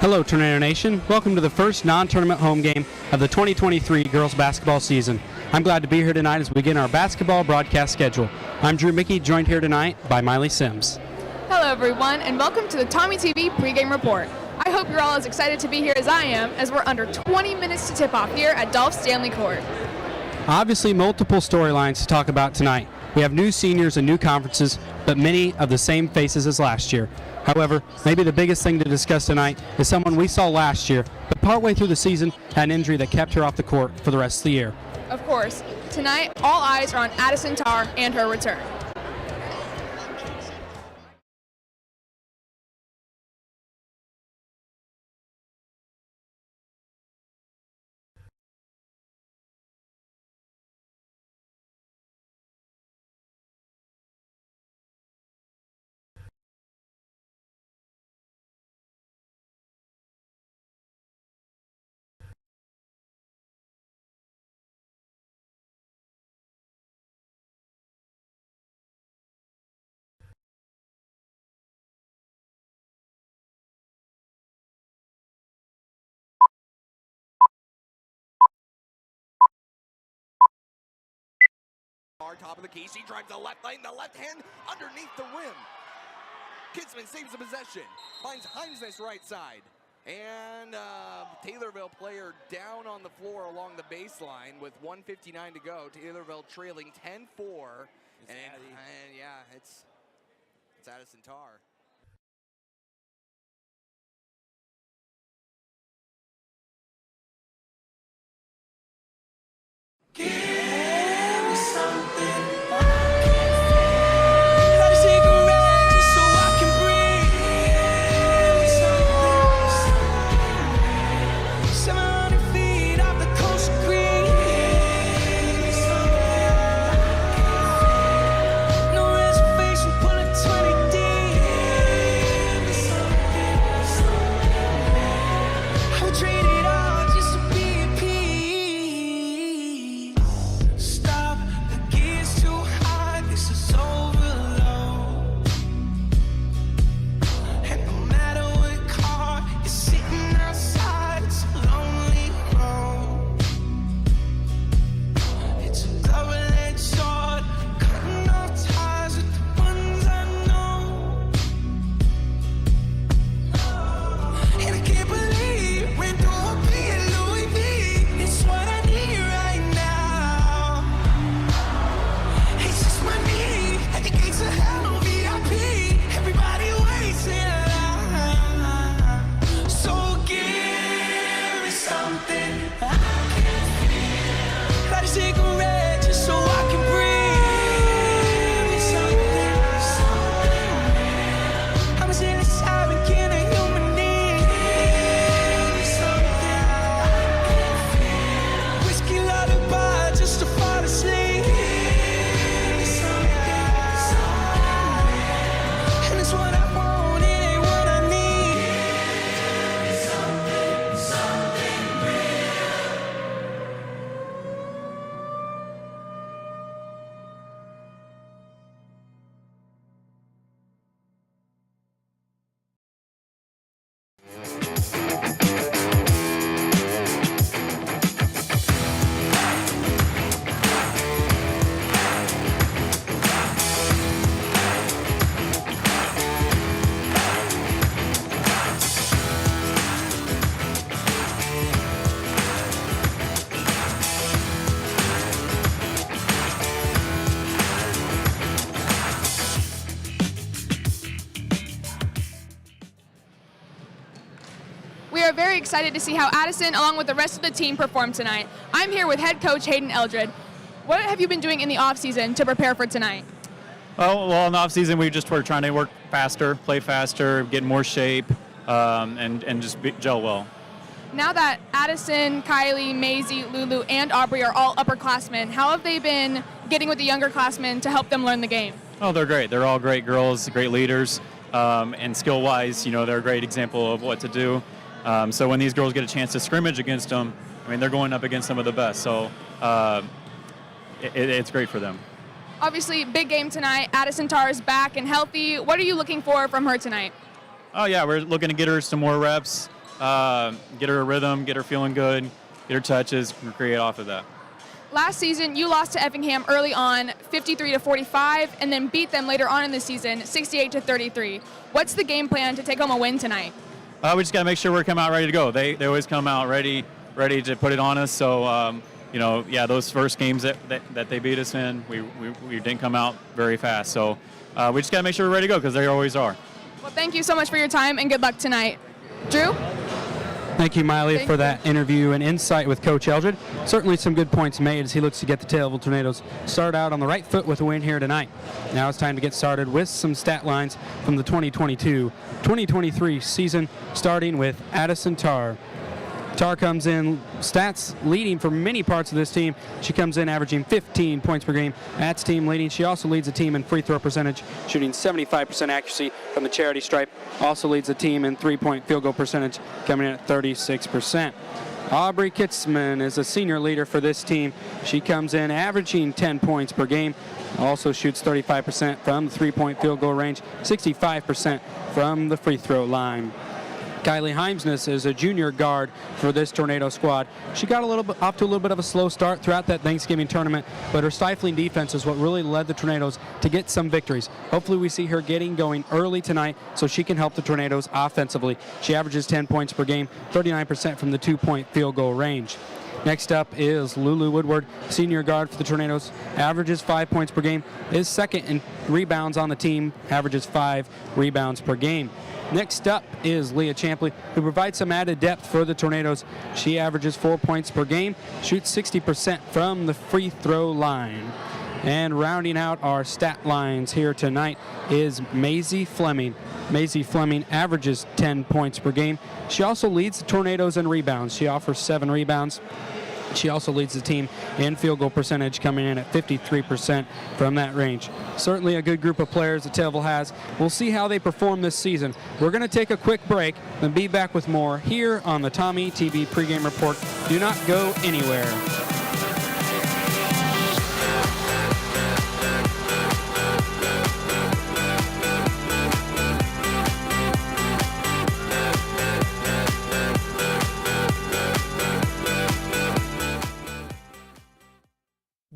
Hello, Tornado Nation. Welcome to the first non-tournament home game of the 2023 girls basketball season. I'm glad to be here tonight as we begin our basketball broadcast schedule. I'm Drew Mickey, joined here tonight by Mylie Sims. Hello, everyone, and welcome to the TommyTV pregame report. I hope you're all as excited to be here as I am, as we're under 20 minutes to tip off here at Dolph Stanley Court. Obviously, multiple storylines to talk about tonight. We have new seniors and new conferences, but many of the same faces as last year. However, maybe the biggest thing to discuss tonight is someone we saw last year, but partway through the season had an injury that kept her off the court for the rest of the year. Of course, tonight all eyes are on Addison Tarr and her return. Top of the key, she drives the left lane, the left hand underneath the rim. Kinsman saves the possession, finds Heinz's right side. And Taylorville player down on the floor along the baseline with 1:59 to go. Taylorville trailing 10-4. And yeah, it's Addison Tarr. We are very excited to see how Addison, along with the rest of the team, perform tonight. I'm here with head coach Hayden Eldred. What have you been doing in the off-season to prepare for tonight? Well, in the off-season, we're trying to work faster, play faster, get more shape, and just gel well. Now that Addison, Kylie, Maisie, Lulu, and Aubrey are all upperclassmen, how have they been getting with the younger classmen to help them learn the game? Oh, they're great. They're all great girls, great leaders, and skill-wise, they're a great example of what to do. So when these girls get a chance to scrimmage against them, they're going up against some of the best. So it's great for them. Obviously, big game tonight. Addison Tarr is back and healthy. What are you looking for from her tonight? Oh, yeah, we're looking to get her some more reps, get her a rhythm, get her feeling good, get her touches, and create off of that. Last season, you lost to Effingham early on, 53-45, and then beat them later on in the season, 68-33. What's the game plan to take home a win tonight? We just got to make sure we're coming out ready to go. They always come out ready to put it on us. So, those first games that they beat us in, we didn't come out very fast. So we just got to make sure we're ready to go because they always are. Well, thank you so much for your time, and good luck tonight. Drew? Thank you, Mylie, for that interview and insight with Coach Eldred. Certainly some good points made as he looks to get the Taylorville Tornadoes started out on the right foot with a win here tonight. Now it's time to get started with some stat lines from the 2022-2023 season, starting with Addison Tarr. Tarr comes in stats leading for many parts of this team. She comes in averaging 15 points per game. That's team leading. She also leads the team in free throw percentage, shooting 75% accuracy from the charity stripe. Also leads the team in three-point field goal percentage, coming in at 36%. Aubrey Kitzman is a senior leader for this team. She comes in averaging 10 points per game. Also shoots 35% from the three-point field goal range, 65% from the free throw line. Kylie Heimsness is a junior guard for this Tornado squad. She got off to a little bit of a slow start throughout that Thanksgiving tournament, but her stifling defense is what really led the Tornadoes to get some victories. Hopefully we see her getting going early tonight so she can help the Tornadoes offensively. She averages 10 points per game, 39% from the two-point field goal range. Next up is Lulu Woodward, senior guard for the Tornadoes, averages 5 points per game, is second in rebounds on the team, averages 5 rebounds per game. Next up is Leah Champley, who provides some added depth for the Tornadoes. She averages 4 points per game, shoots 60% from the free throw line. And rounding out our stat lines here tonight is Maisie Fleming. Maisie Fleming averages 10 points per game. She also leads the Tornadoes in rebounds. She offers 7 rebounds. She also leads the team in field goal percentage, coming in at 53% from that range. Certainly a good group of players that Taylorville has. We'll see how they perform this season. We're going to take a quick break and be back with more here on the TommyTV pregame report. Do not go anywhere.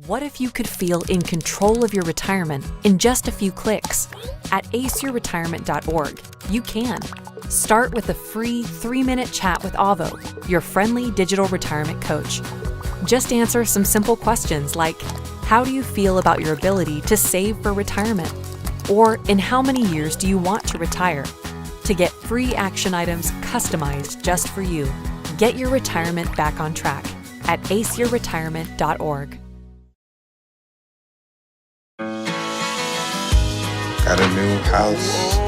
What if you could feel in control of your retirement in just a few clicks? At aceyourretirement.org, you can. Start with a free 3-minute chat with Avo, your friendly digital retirement coach. Just answer some simple questions like, how do you feel about your ability to save for retirement? Or in how many years do you want to retire? To get free action items customized just for you, get your retirement back on track at aceyourretirement.org. Got a new house.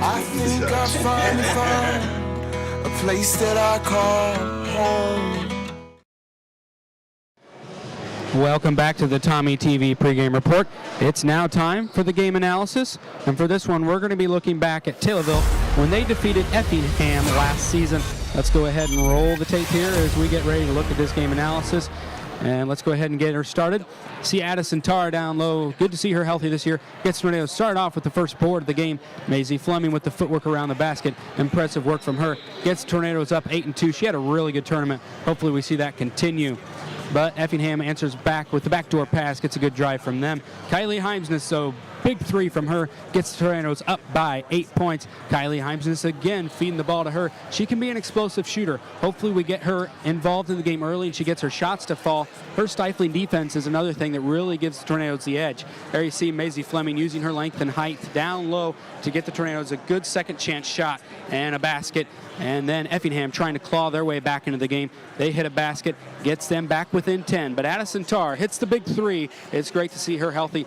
I think I finally found a place that I call home. Welcome back to the TommyTV pregame report. It's now time for the game analysis, and for this one we're going to be looking back at Taylorville when they defeated Effingham last season. Let's go ahead and roll the tape here as we get ready to look at this game analysis. And let's go ahead and get her started. See Addison Tarr down low. Good to see her healthy this year. Gets Tornadoes started off with the first board of the game. Maisie Fleming with the footwork around the basket. Impressive work from her. Gets Tornadoes up 8-2. She had a really good tournament. Hopefully we see that continue. But Effingham answers back with the backdoor pass. Gets a good drive from them. Kylie Heimsness, so big three from her, gets the Tornadoes up by 8 points. Kylie Heimsness again feeding the ball to her. She can be an explosive shooter. Hopefully we get her involved in the game early and she gets her shots to fall. Her stifling defense is another thing that really gives the Tornadoes the edge. There you see Maisie Fleming using her length and height down low to get the Tornadoes a good second chance shot and a basket. And then Effingham trying to claw their way back into the game. They hit a basket, gets them back within 10. But Addison Tarr hits the big three. It's great to see her healthy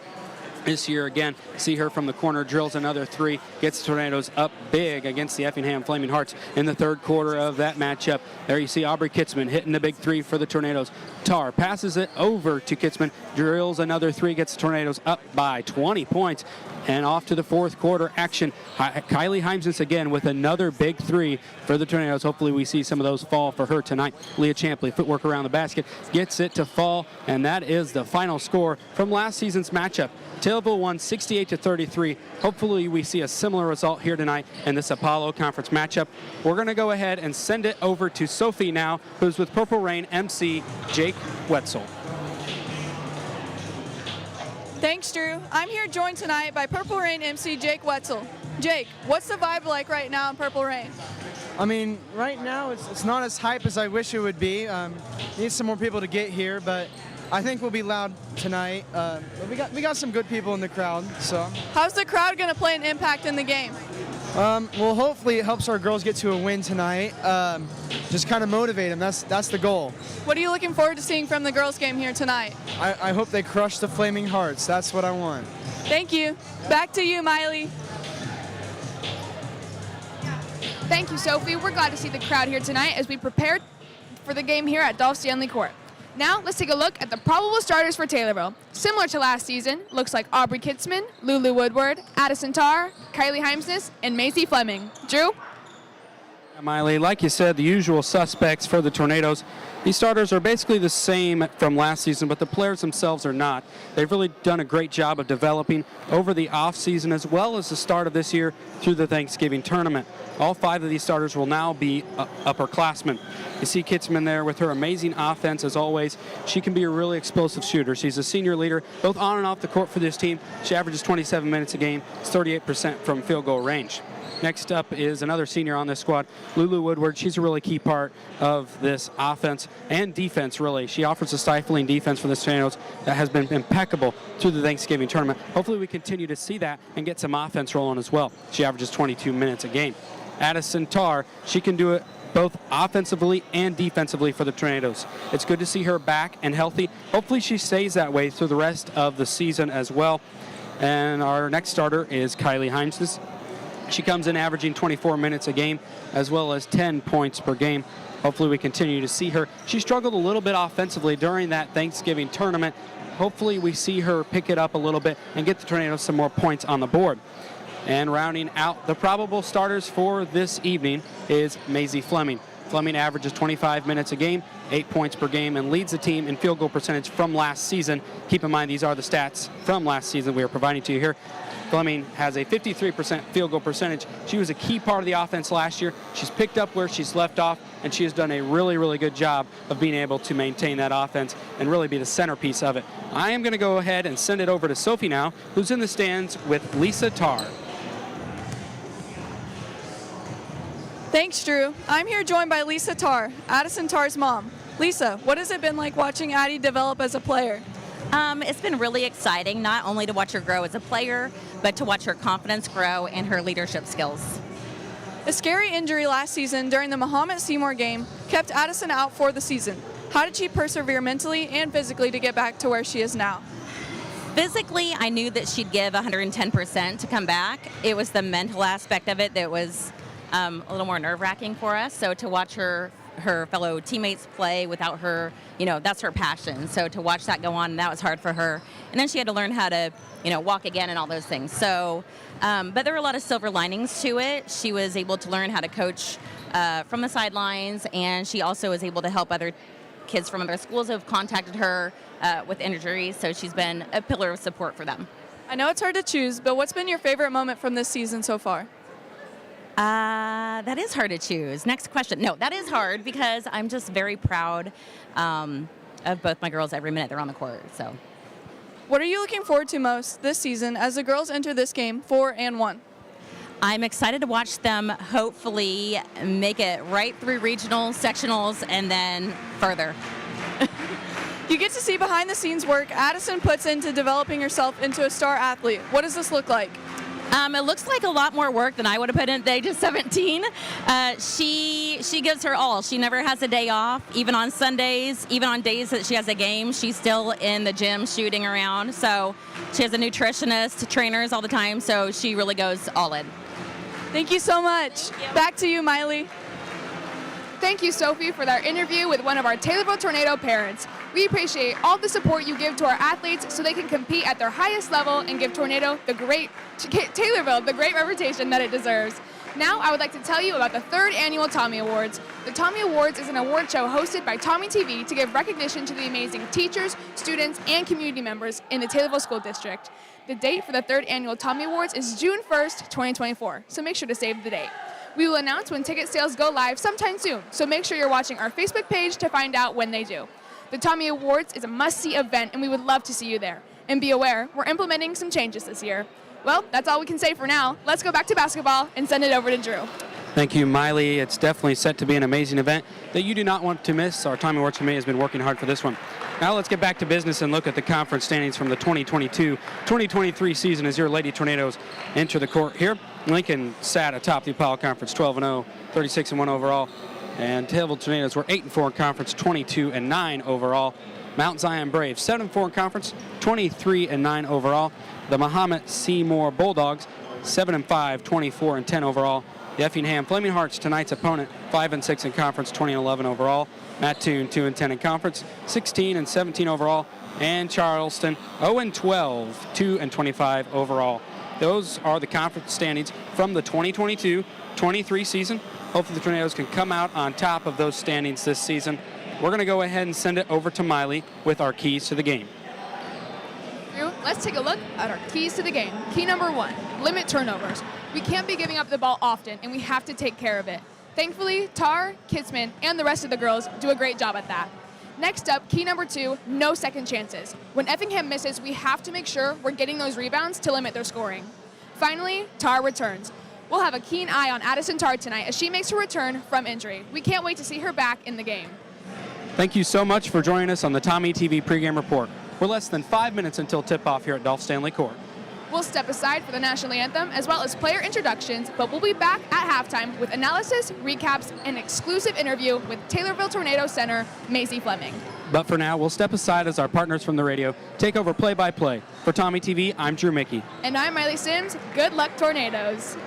this year again. See her from the corner, drills another three, gets the Tornadoes up big against the Effingham Flaming Hearts in the third quarter of that matchup. There you see Aubrey Kitzman hitting the big three for the Tornadoes. Tarr passes it over to Kitzman, drills another three, gets the Tornadoes up by 20 points. And off to the fourth quarter action. Kylie Heimsness again with another big three for the Tornadoes. Hopefully we see some of those fall for her tonight. Leah Champley, footwork around the basket, gets it to fall, and that is the final score from last season's matchup. Taylorville Taylorville won 68-33. Hopefully we see a similar result here tonight in this Apollo Conference matchup. We're going to go ahead and send it over to Sophie now, who's with Purple Rain MC Jake Wetzel. Thanks, Drew. I'm here joined tonight by Purple Rain MC Jake Wetzel. Jake, what's the vibe like right now in Purple Rain? I mean, right now it's not as hype as I wish it would be. Need some more people to get here, but I think we'll be loud tonight. But we got some good people in the crowd. So how's the crowd going to play an impact in the game? well, hopefully it helps our girls get to a win tonight. Just kind of motivate them. That's the goal. What are you looking forward to seeing from the girls' game here tonight? I hope they crush the Flaming Hearts. That's what I want. Thank you. Back to you, Mylie. Thank you, Sophie. We're glad to see the crowd here tonight as we prepare for the game here at Dolph Stanley Court. Now, let's take a look at the probable starters for Taylorville. Similar to last season, looks like Aubrey Kitzman, Lulu Woodward, Addison Tarr, Kylie Heimsness, and Maisie Fleming. Drew? Mylie, like you said, the usual suspects for the Tornadoes. These starters are basically the same from last season, but the players themselves are not. They've really done a great job of developing over the off-season as well as the start of this year through the Thanksgiving tournament. All 5 of these starters will now be upperclassmen. You see Kitzman there with her amazing offense as always. She can be a really explosive shooter. She's a senior leader both on and off the court for this team. She averages 27 minutes a game. It's 38% from field goal range. Next up is another senior on this squad, Lulu Woodward. She's a really key part of this offense and defense, really. She offers a stifling defense for the Tornadoes that has been impeccable through the Thanksgiving tournament. Hopefully we continue to see that and get some offense rolling as well. She averages 22 minutes a game. Addison Tarr, she can do it both offensively and defensively for the Tornadoes. It's good to see her back and healthy. Hopefully she stays that way through the rest of the season as well. And our next starter is Kylie Heimsness. She comes in averaging 24 minutes a game as well as 10 points per game. Hopefully we continue to see her. She struggled a little bit offensively during that Thanksgiving tournament. Hopefully we see her pick it up a little bit and get the Tornadoes some more points on the board. And rounding out the probable starters for this evening is Maisie Fleming. Fleming averages 25 minutes a game, 8 points per game, and leads the team in field goal percentage from last season. Keep in mind these are the stats from last season we are providing to you here. Fleming has a 53% field goal percentage. She was a key part of the offense last year. She's picked up where she's left off, and she has done a really, really good job of being able to maintain that offense and really be the centerpiece of it. I am going to go ahead and send it over to Sophie now, who's in the stands with Lisa Tarr. Thanks, Drew. I'm here joined by Lisa Tarr, Addison Tarr's mom. Lisa, what has it been like watching Addie develop as a player? It's been really exciting, not only to watch her grow as a player, but to watch her confidence grow and her leadership skills. A scary injury last season during the Mahomet Seymour game kept Addison out for the season. How did she persevere mentally and physically to get back to where she is now? Physically, I knew that she'd give 110% to come back. It was the mental aspect of it that was a little more nerve-wracking for us. So to watch her fellow teammates play without her, that's her passion. So to watch that go on, that was hard for her. And then she had to learn how to, walk again and all those things. So, but there were a lot of silver linings to it. She was able to learn how to coach from the sidelines, and she also was able to help other kids from other schools who have contacted her with injuries. So she's been a pillar of support for them. I know it's hard to choose, but what's been your favorite moment from this season so far? That is hard to choose. Next question. No, that is hard because I'm just very proud of both my girls every minute they're on the court. So, what are you looking forward to most this season as the girls enter this game 4-1? I'm excited to watch them hopefully make it right through regionals, sectionals, and then further. You get to see behind the scenes work Addison puts into developing herself into a star athlete. What does this look like? It looks like a lot more work than I would have put in at the age of 17. She gives her all. She never has a day off, even on Sundays, even on days that she has a game. She's still in the gym shooting around. So she has a nutritionist, trainers all the time. So she really goes all in. Thank you so much. Back to you, Mylie. Thank you, Sophie, for that interview with one of our Taylorville Tornado parents. We appreciate all the support you give to our athletes so they can compete at their highest level and give Taylorville the great reputation that it deserves. Now, I would like to tell you about the 3rd annual Tommy Awards. The Tommy Awards is an award show hosted by TommyTV to give recognition to the amazing teachers, students, and community members in the Taylorville School District. The date for the 3rd annual Tommy Awards is June 1st, 2024, so make sure to save the date. We will announce when ticket sales go live sometime soon, so make sure you're watching our Facebook page to find out when they do. The Tommy Awards is a must-see event, and we would love to see you there. And be aware, we're implementing some changes this year. Well, that's all we can say for now. Let's go back to basketball and send it over to Drew. Thank you, Mylie. It's definitely set to be an amazing event that you do not want to miss. Our Tommy Awards Committee has been working hard for this one. Now let's get back to business and look at the conference standings from the 2022-2023 season as your Lady Tornadoes enter the court here. Lincoln sat atop the Apollo Conference 12-0, 36-1 overall. And Taylorville Tornadoes were 8-4 in conference, 22-9 overall. Mount Zion Braves 7-4 in conference, 23-9 overall. The Mahomet Seymour Bulldogs 7-5, 24-10 overall. The Effingham Flaming Hearts, tonight's opponent, 5-6 in conference, 20-11 overall. Mattoon 2-10 in conference, 16-17 overall. And Charleston 0-12, 2-25 overall. Those are the conference standings from the 2022-23 season. Hopefully the Tornadoes can come out on top of those standings this season. We're going to go ahead and send it over to Mylie with our keys to the game. Drew, let's take a look at our keys to the game. Key number 1, limit turnovers. We can't be giving up the ball often, and we have to take care of it. Thankfully, Tar, Kitzman, and the rest of the girls do a great job at that. Next up, key number 2, no second chances. When Effingham misses, we have to make sure we're getting those rebounds to limit their scoring. Finally, Tar returns. We'll have a keen eye on Addison Tar tonight as she makes her return from injury. We can't wait to see her back in the game. Thank you so much for joining us on the TommyTV pregame report. We're less than 5 minutes until tip-off here at Dolph Stanley Court. We'll step aside for the national anthem as well as player introductions, but we'll be back at halftime with analysis, recaps, and an exclusive interview with Taylorville Tornado center Maisie Fleming. But for now, we'll step aside as our partners from the radio take over play-by-play. For TommyTV, I'm Drew Mickey. And I'm Mylie Sims. Good luck, Tornadoes.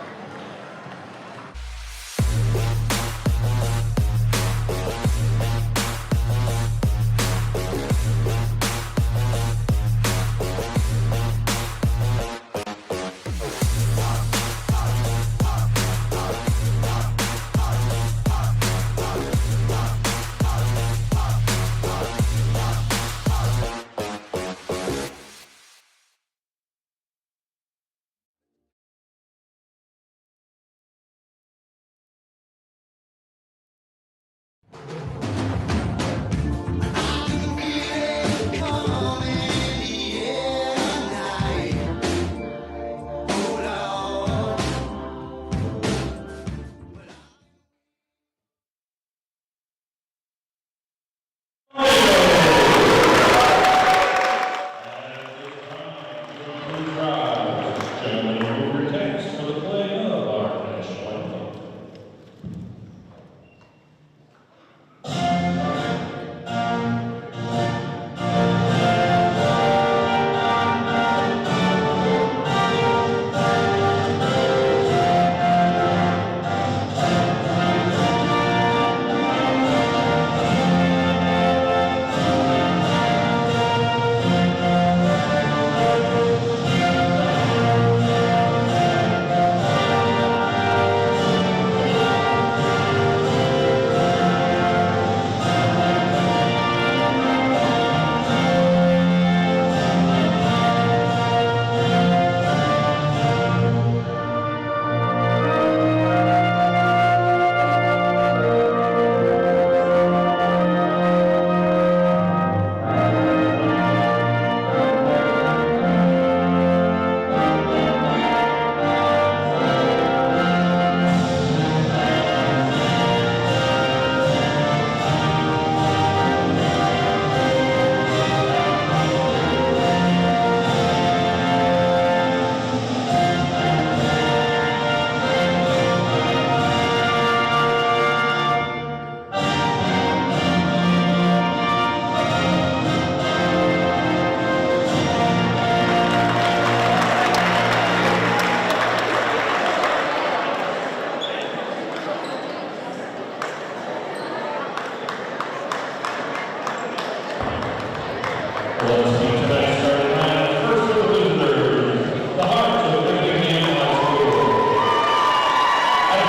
At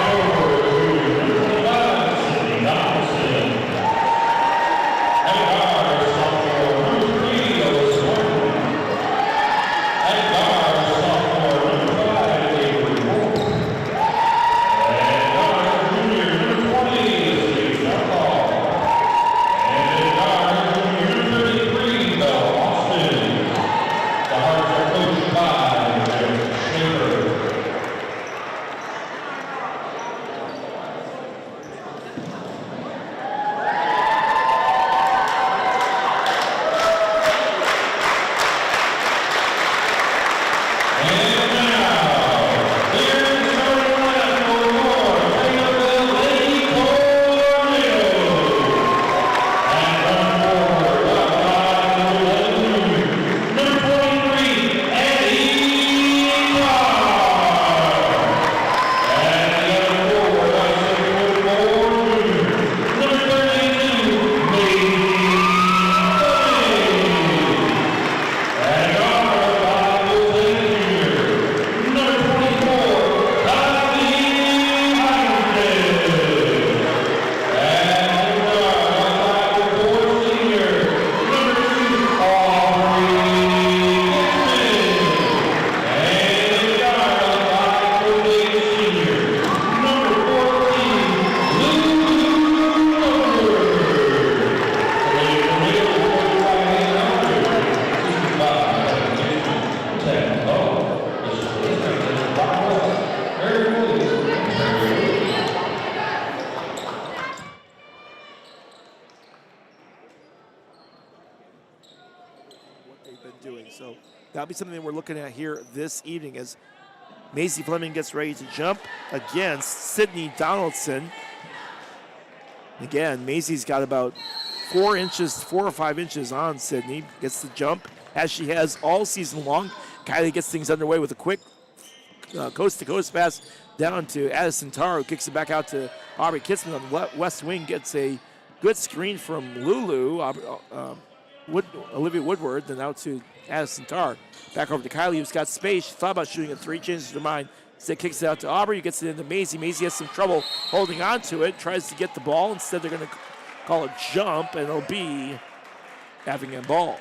we've been doing. So that'll be something that we're looking at here this evening as Maisie Fleming gets ready to jump against Sydney Donaldson. Again, Maisie's got about 4 or 5 inches on Sydney. Gets the jump as she has all season long. Kylie gets things underway with a quick coast-to-coast pass down to Addison Tarr, who kicks it back out to Aubrey Kitzman on the west wing. Gets a good screen from Lulu, Olivia Woodward, then out to Addison Tarr. Back over to Kylie, who's got space. She thought about shooting a 3, changes her mind. Instead kicks it out to Aubrey, who gets it into Maisie. Maisie has some trouble holding on to it, tries to get the ball. Instead, they're going to call a jump, and it'll be Effingham ball.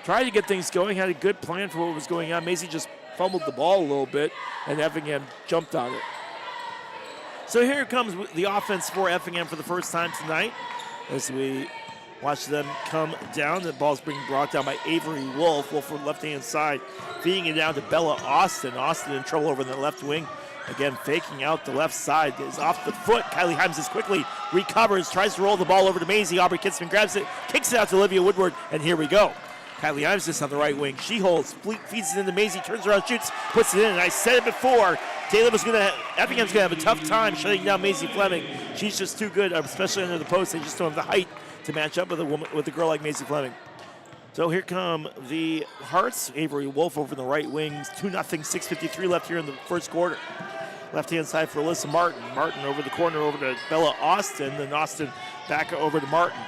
Tried to get things going, had a good plan for what was going on. Maisie just fumbled the ball a little bit, and Effingham jumped on it. So here comes the offense for Effingham for the first time tonight as we watch them come down. The ball's being brought down by Avery Wolf. Wolf on the left-hand side, feeding it down to Bella Austin. Austin in trouble over in the left wing. Again, faking out the left side. Is off the foot. Kylie Himes quickly recovers, tries to roll the ball over to Maisie. Aubrey Kitzman grabs it, kicks it out to Olivia Woodward, and here we go. Kylie Himes on the right wing. She holds, feeds it into Maisie, turns around, shoots, puts it in. And I said it before, Effingham's going to have a tough time shutting down Maisie Fleming. She's just too good, especially under the post. They just don't have the height to match up with a girl like Maisie Fleming. So here come the Hearts. Avery Wolf over in the right wing. 2-0, 6:53 left here in the first quarter. Left-hand side for Alyssa Martin. Martin over the corner over to Bella Austin. Then Austin back over to Martin.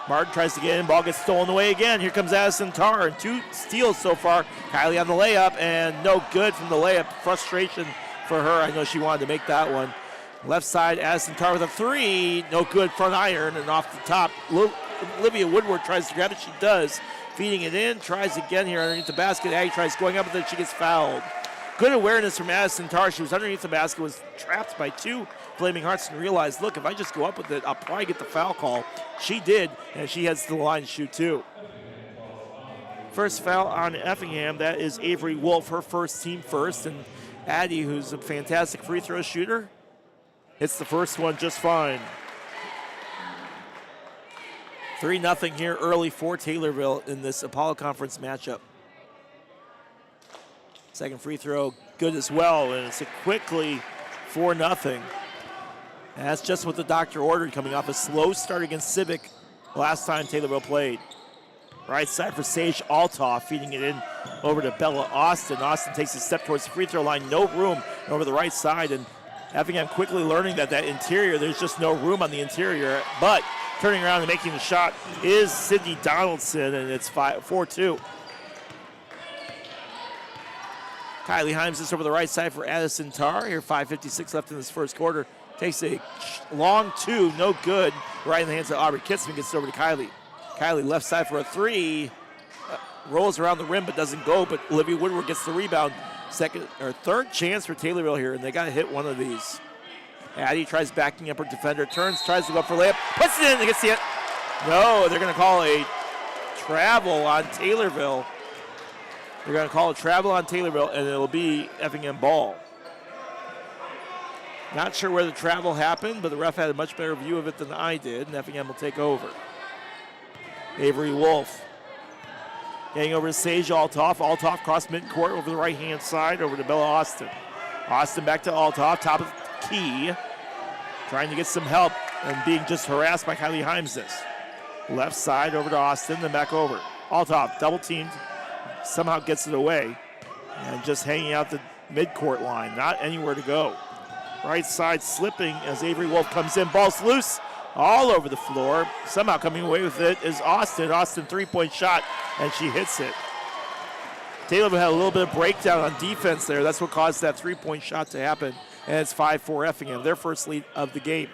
Martin tries to get in. Ball gets stolen away again. Here comes Addison Tarr. 2 steals so far. Kylie on the layup, and no good from the layup. Frustration for her. I know she wanted to make that one. Left side, Addison Tarr with a 3. No good, front iron, and off the top. Olivia Woodward tries to grab it. She does. Feeding it in. Tries again here underneath the basket. Aggie tries going up, but then she gets fouled. Good awareness from Addison Tarr. She was underneath the basket, was trapped by 2 Flaming Hearts, and realized, look, if I just go up with it, I'll probably get the foul call. She did, and she heads to the line to shoot 2. First foul on Effingham. That is Avery Wolf, her first, team first. And Addie, who's a fantastic free throw shooter, hits the first one just fine. 3-0 here early for Taylorville in this Apollo Conference matchup. Second free throw, good as well, and it's quickly 4-0. And that's just what the doctor ordered, coming off a slow start against Civic last time Taylorville played. Right side for Sage Altoff, feeding it in over to Bella Austin. Austin takes a step towards the free throw line, no room over the right side, and Effingham quickly learning that interior, there's just no room on the interior, but turning around and making the shot is Sydney Donaldson, and it's 4-2. Kylie Himes is over the right side for Addison Tarr. Here, 5:56 left in this first quarter. Takes a long 2, no good. Right in the hands of Aubrey Kitzman, gets it over to Kylie. Kylie left side for a 3. Rolls around the rim but doesn't go, but Olivia Woodward gets the rebound. Third chance for Taylorville here, and they got to hit one of these. Addie tries backing up her defender, turns, tries to go up for layup, puts it in, and gets the... No, they're going to call a travel on Taylorville. They're going to call a travel on Taylorville, and it'll be Effingham ball. Not sure where the travel happened, but the ref had a much better view of it than I did, and Effingham will take over. Avery Wolf getting over to Sage Altoff. Altoff cross midcourt over the right-hand side, over to Bella Austin. Austin back to Altoff, top of the key, trying to get some help and being just harassed by Kylie Himes. Left side over to Austin, then back over. Altoff double teamed, somehow gets it away, and just hanging out the midcourt line, not anywhere to go. Right side slipping as Avery Wolf comes in, ball's loose all over the floor. Somehow coming away with it is Austin. Austin 3-point shot, and she hits it. Taylorville had a little bit of breakdown on defense there. That's what caused that 3-point shot to happen, and it's 5-4 Effingham, their first lead of the game.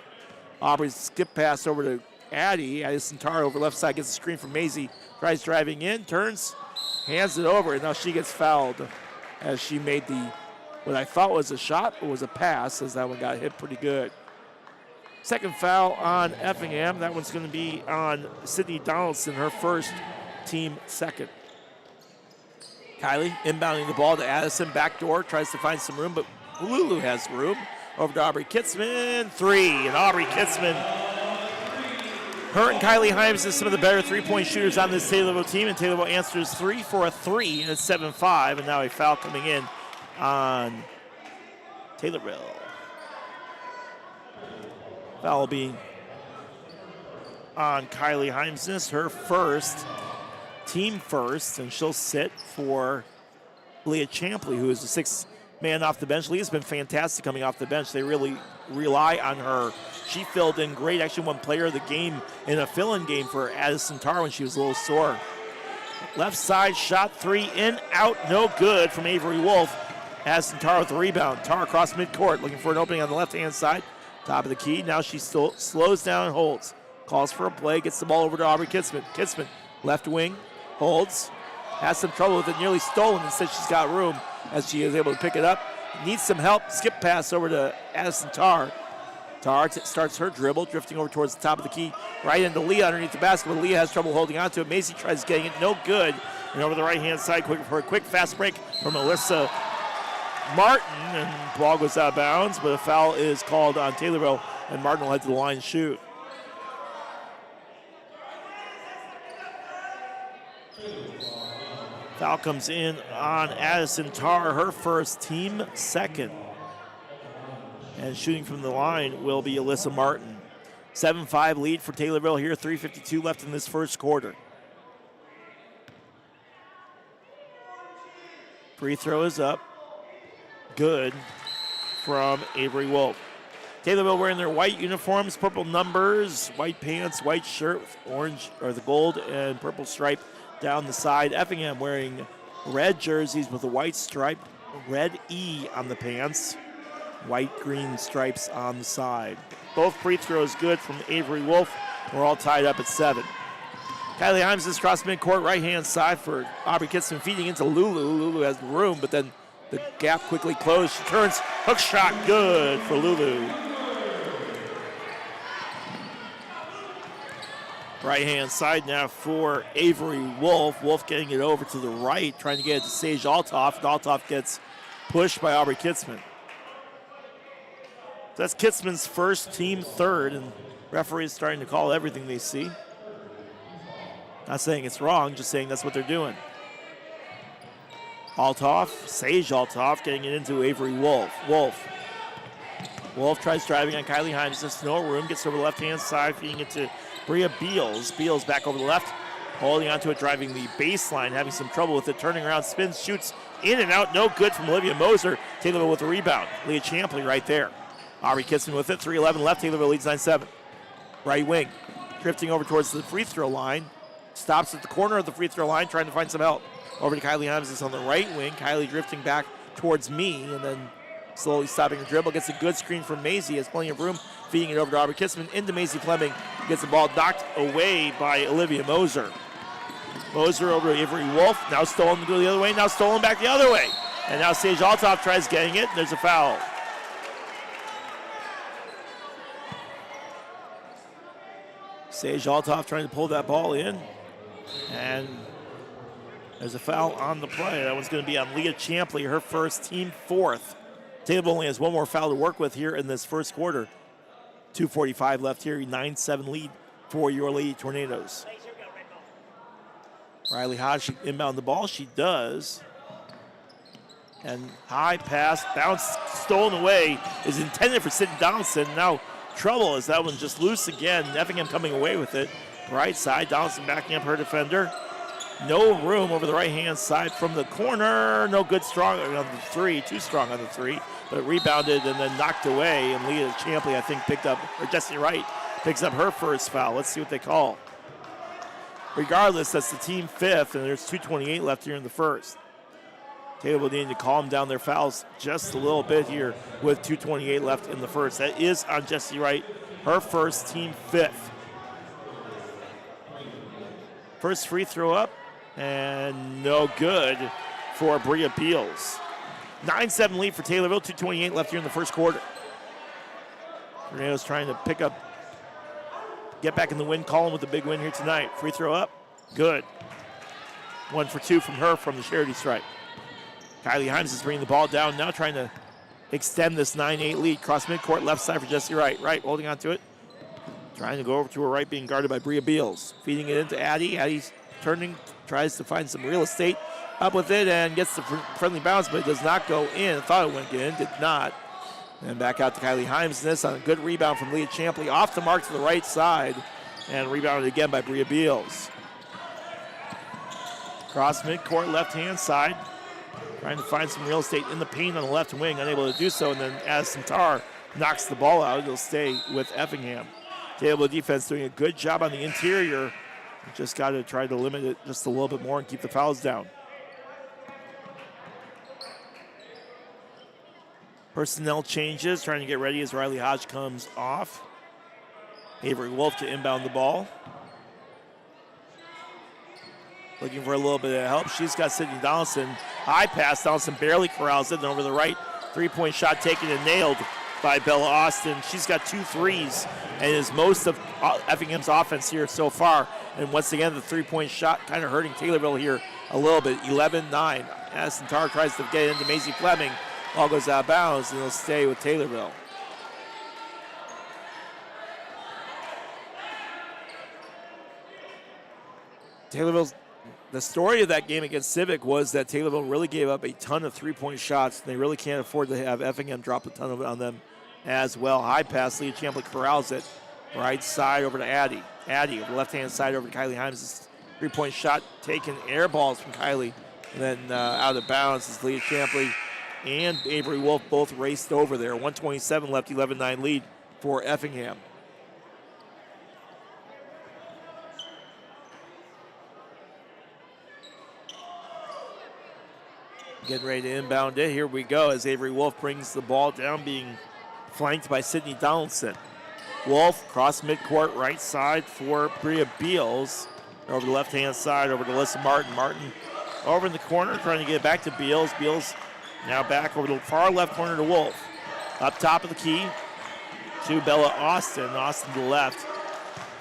Aubrey's skip pass over to Addie. Addison Tarr over left side gets a screen from Maisie. Tries driving in, turns, hands it over, and now she gets fouled as she made what I thought was a shot, but was a pass, as that one got hit pretty good. Second foul on Effingham. That one's going to be on Sydney Donaldson, her first, team second. Kylie inbounding the ball to Addison, backdoor, tries to find some room, but Lulu has room. Over to Aubrey Kitzman, 3, and Aubrey Kitzman Her and Kylie Himes is some of the better three-point shooters on this Taylorville team, and Taylorville answers 3 for a 3, and it's 7-5, and now a foul coming in on Taylorville. Foul being on Kylie Himes, her first, team first, and she'll sit for Leah Champley, who is the sixth man off the bench. Leah's been fantastic coming off the bench. They really rely on her. She filled in great, actually won player of the game in a fill-in game for Addison Tarr when she was a little sore. Left side shot 3, in, out, no good from Avery Wolf. Addison Tarr with the rebound. Tarr across midcourt, looking for an opening on the left-hand side. Top of the key, now she still slows down and holds. Calls for a play, gets the ball over to Aubrey Kitzman. Kitzman, left wing, holds. Has some trouble with it, nearly stolen. Instead, she's got room as she is able to pick it up. Needs some help, skip pass over to Addison Tarr. Tarr starts her dribble, drifting over towards the top of the key, right into Leah underneath the basket, but Leah has trouble holding on to it. Maisie tries getting it, no good. And over the right-hand side, for a quick fast break from Alyssa Martin, and ball goes out of bounds, but a foul is called on Taylorville, and Martin will head to the line and shoot. Foul comes in on Addison Tarr, her first, team second. And shooting from the line will be Alyssa Martin. 7-5 lead for Taylorville here, 3:52 left in this first quarter. Free throw is up. Good from Avery Wolf. Taylorville wearing their white uniforms, purple numbers, white pants, white shirt with orange, or the gold and purple stripe down the side. Effingham wearing red jerseys with a white stripe, red E on the pants, white green stripes on the side. Both free throws good from Avery Wolf. We're all tied up at 7. Kylie Himes is cross midcourt, right hand side for Aubrey Kitzman, feeding into Lulu. Lulu has room, but then the gap quickly closed. She turns, hook shot, good for Lulu. Right-hand side now for Avery Wolf. Wolf getting it over to the right, trying to get it to Sage Altoff. And Altoff gets pushed by Aubrey Kitzman. That's Kitzman's first, team third, and referees starting to call everything they see. Not saying it's wrong, just saying that's what they're doing. Altoff, Sage Altoff getting it into Avery Wolf. Wolf tries driving on Kylie Himes. There's no room, gets over the left-hand side, feeding it to Bria Beals. Beals back over the left, holding onto it, driving the baseline, having some trouble with it, turning around, spins, shoots in and out, no good from Olivia Moser. Taylorville with the rebound. Leah Champley right there. Aubrey Kitzman with it, 3:11 left, Taylorville leads 9-7. Right wing, drifting over towards the free throw line, stops at the corner of the free throw line, trying to find some help. Over to Kylie Himes, it's on the right wing. Kylie drifting back towards me, and then slowly stopping the dribble. Gets a good screen from Maisie, has plenty of room, feeding it over to Aubrey Kitzman, into Maisie Fleming. Gets the ball knocked away by Olivia Moser. Moser over to Avery Wolf, now stolen to go the other way, now stolen back the other way. And now Sage Altoff tries getting it, and there's a foul. Sage Altoff trying to pull that ball in, and there's a foul on the play. That one's going to be on Leah Champley, her first, team fourth. Taylorville only has one more foul to work with here in this first quarter. 2:45 left here, 9-7 lead for your Lady Tornadoes. Riley Hodge should inbound the ball. She does. And high pass, bounce, stolen away, is intended for Sid Donaldson. Now trouble as that one's just loose again. Effingham coming away with it. Right side, Donaldson backing up her defender. No room over the right-hand side from the corner. No good, strong on the three. Too strong on the three. But rebounded and then knocked away. And Leah Champley, I think, picked up, or Jessie Wright picks up her first foul. Let's see what they call. Regardless, that's the team fifth, and there's 2:28 left here in the first. Taylorville needing to calm down their fouls just a little bit here with 2:28 left in the first. That is on Jessie Wright, her first, team fifth. First free throw up, and no good for Bria Beals. 9-7 lead for Taylorville, 2:28 left here in the first quarter. Tornadoes trying to pick up, get back in the win column with a big win here tonight. Free throw up, good. 1 for 2 from her from the charity stripe. Kylie Himes is bringing the ball down now, trying to extend this 9-8 lead. Cross midcourt, left side for Jessie Wright. Wright holding on to it. Trying to go over to her right, being guarded by Bria Beals. Feeding it into Addie. Addie's turning, tries to find some real estate. Up with it and gets the friendly bounce, but it does not go in. Thought it went in, did not. And back out to Kylie Himesness on a good rebound from Leah Champley. Off the mark to the right side. And rebounded again by Bria Beals. Cross midcourt, left-hand side. Trying to find some real estate in the paint on the left wing. Unable to do so. And then Addison Tarr knocks the ball out. It'll stay with Effingham. Taylorville defense doing a good job on the interior. Just got to try to limit it just a little bit more and keep the fouls down. Personnel changes, trying to get ready as Riley Hodge comes off. Avery Wolf to inbound the ball. Looking for a little bit of help. She's got Sydney Donaldson. High pass. Donaldson barely corrals it. And over the right, three-point shot taken and nailed by Bella Austin. She's got 2 threes and is most of Effingham's offense here so far. And once again, the three-point shot kind of hurting Taylorville here a little bit. 11-9. Addison Tarr tries to get it into Maisie Fleming. Ball goes out of bounds, and it'll stay with Taylorville. The story of that game against Civic was that Taylorville really gave up a ton of three-point shots, and they really can't afford to have Effingham drop a ton of it on them as well. High pass, Leah Champley corrals it. Right side over to Addie. Addie, over the left-hand side over to Kylie Himes. Three-point shot taken, air balls from Kylie, and then out of bounds is Leah Champley and Avery Wolf both raced over there. 1:27 left, 11-9 lead for Effingham. Getting ready to inbound it. Here we go as Avery Wolf brings the ball down, being flanked by Sydney Donaldson. Wolf cross midcourt, right side for Bria Beals. Over the left-hand side, over to Alyssa Martin. Martin over in the corner, trying to get it back to Beals. Beals now back over the far left corner to Wolf. Up top of the key to Bella Austin. Austin to the left.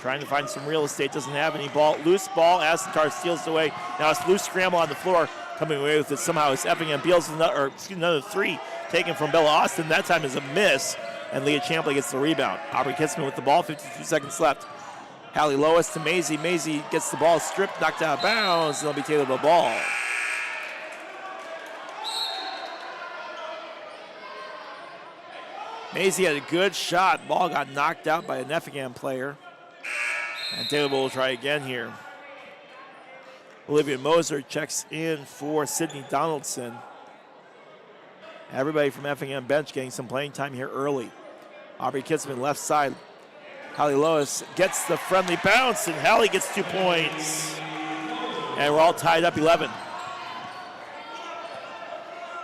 Trying to find some real estate. Doesn't have any ball. Loose ball. Addison Tarr steals it away. Now it's loose scramble on the floor. Coming away with it somehow is Effingham. Beals another three taken from Bella Austin. That time is a miss. And Leah Champley gets the rebound. Aubrey Kitzman with the ball. 52 seconds left. Hallie Lois to Maisie. Maisie gets the ball stripped, knocked out of bounds. And it'll be Taylorville ball. Maisie had a good shot. Ball got knocked out by an Effingham player. And Taylorville will try again here. Olivia Moser checks in for Sydney Donaldson. Everybody from Effingham bench getting some playing time here early. Aubrey Kitzman left side. Hallie Lois gets the friendly bounce, and Hallie gets 2 points. And we're all tied up 11.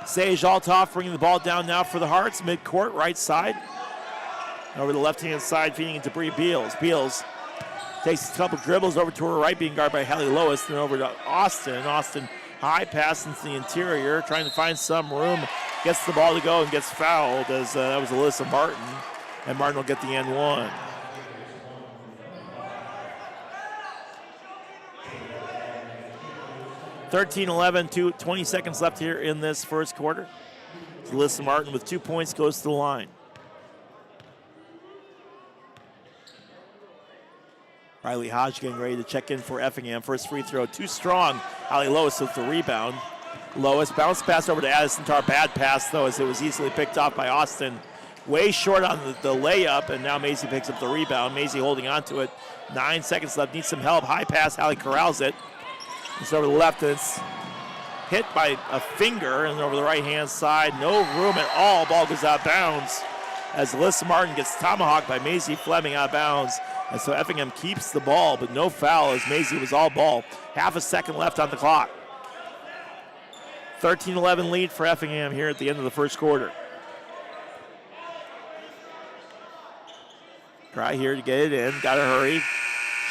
Sage Altoff bringing the ball down now for the Hearts, midcourt, right side. Over the left-hand side, feeding into Bria Beals. Beals takes a couple dribbles over to her right, being guarded by Hallie Lois, then over to Austin. Austin high pass into the interior, trying to find some room. Gets the ball to go and gets fouled as that was Alyssa Martin. And Martin will get the end one. (13-11), 20 seconds left here in this first quarter. Alyssa Martin with 2 points goes to the line. Riley Hodge getting ready to check in for Effingham. First free throw, too strong. Hallie Lois with the rebound. Lois bounce pass over to Addison Tarr. Bad pass, though, as it was easily picked off by Austin. Way short on the layup, and now Maisie picks up the rebound. Maisie holding on to it. 9 seconds left, needs some help. High pass, Hallie corrals it. It's over the left, and it's hit by a finger, and over the right-hand side, no room at all. Ball goes out of bounds as Alyssa Martin gets tomahawked by Maisie Fleming out of bounds. And so Effingham keeps the ball, but no foul as Maisie was all ball. Half a second left on the clock. 13-11 lead for Effingham here at the end of the first quarter. Try here to get it in, gotta hurry.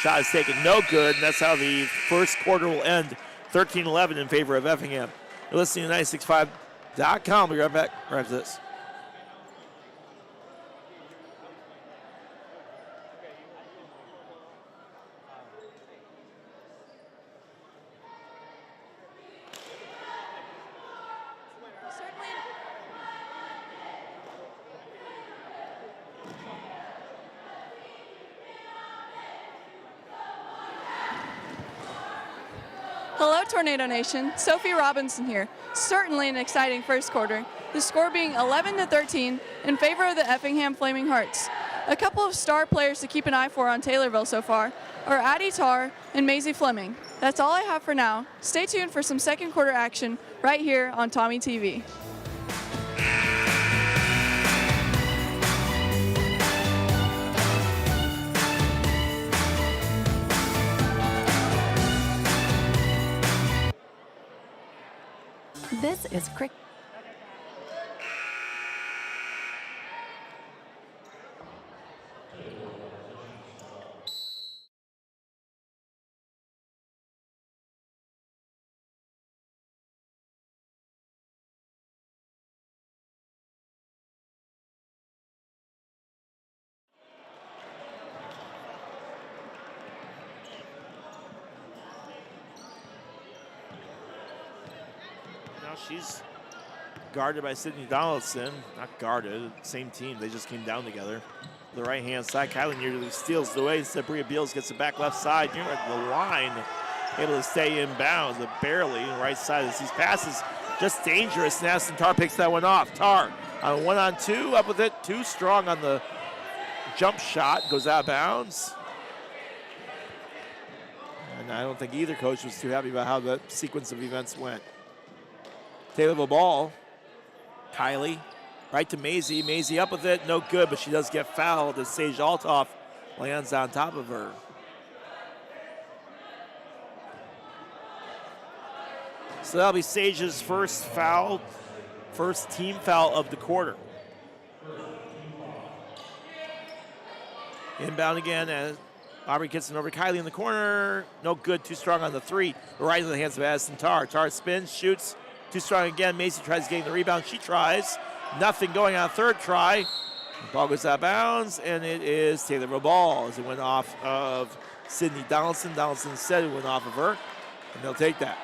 Shot is taken, no good, and that's how the first quarter will end. 13-11 in favor of Effingham. You're listening to 96.5.com. We'll be right back right after this. Hello, Tornado Nation. Sophie Robinson here. Certainly an exciting first quarter. The score being 11-13 in favor of the Effingham Flaming Hearts. A couple of star players to keep an eye for on Taylorville so far are Addie Tarr and Maisie Fleming. That's all I have for now. Stay tuned for some second quarter action right here on TommyTV. This is Crick. Now she's guarded by Sydney Donaldson. Not guarded, same team. They just came down together. The right-hand side, Kylie nearly steals the way. Instead, Bria Beals gets it back left side. Near the line, able to stay in bounds, but barely. Right side as these passes, just dangerous. And Addison Tarr picks that one off. Tarr on 1-on-2, up with it. Too strong on the jump shot. Goes out of bounds. And I don't think either coach was too happy about how the sequence of events went. Taylorville ball. Kylie, right to Maisie. Maisie up with it, no good, but she does get fouled as Sage Altoff lands on top of her. So that'll be Sage's first foul, first team foul of the quarter. Inbound again as Aubrey gets it over Kylie in the corner. No good, too strong on the three. Right in the hands of Addison Tarr. Tarr spins, shoots. Too strong again. Maisie tries getting the rebound. She tries. Nothing going on third try. The ball goes out of bounds, and it is Taylorville ball as it went off of Sydney Donaldson. Donaldson said it went off of her, and they'll take that.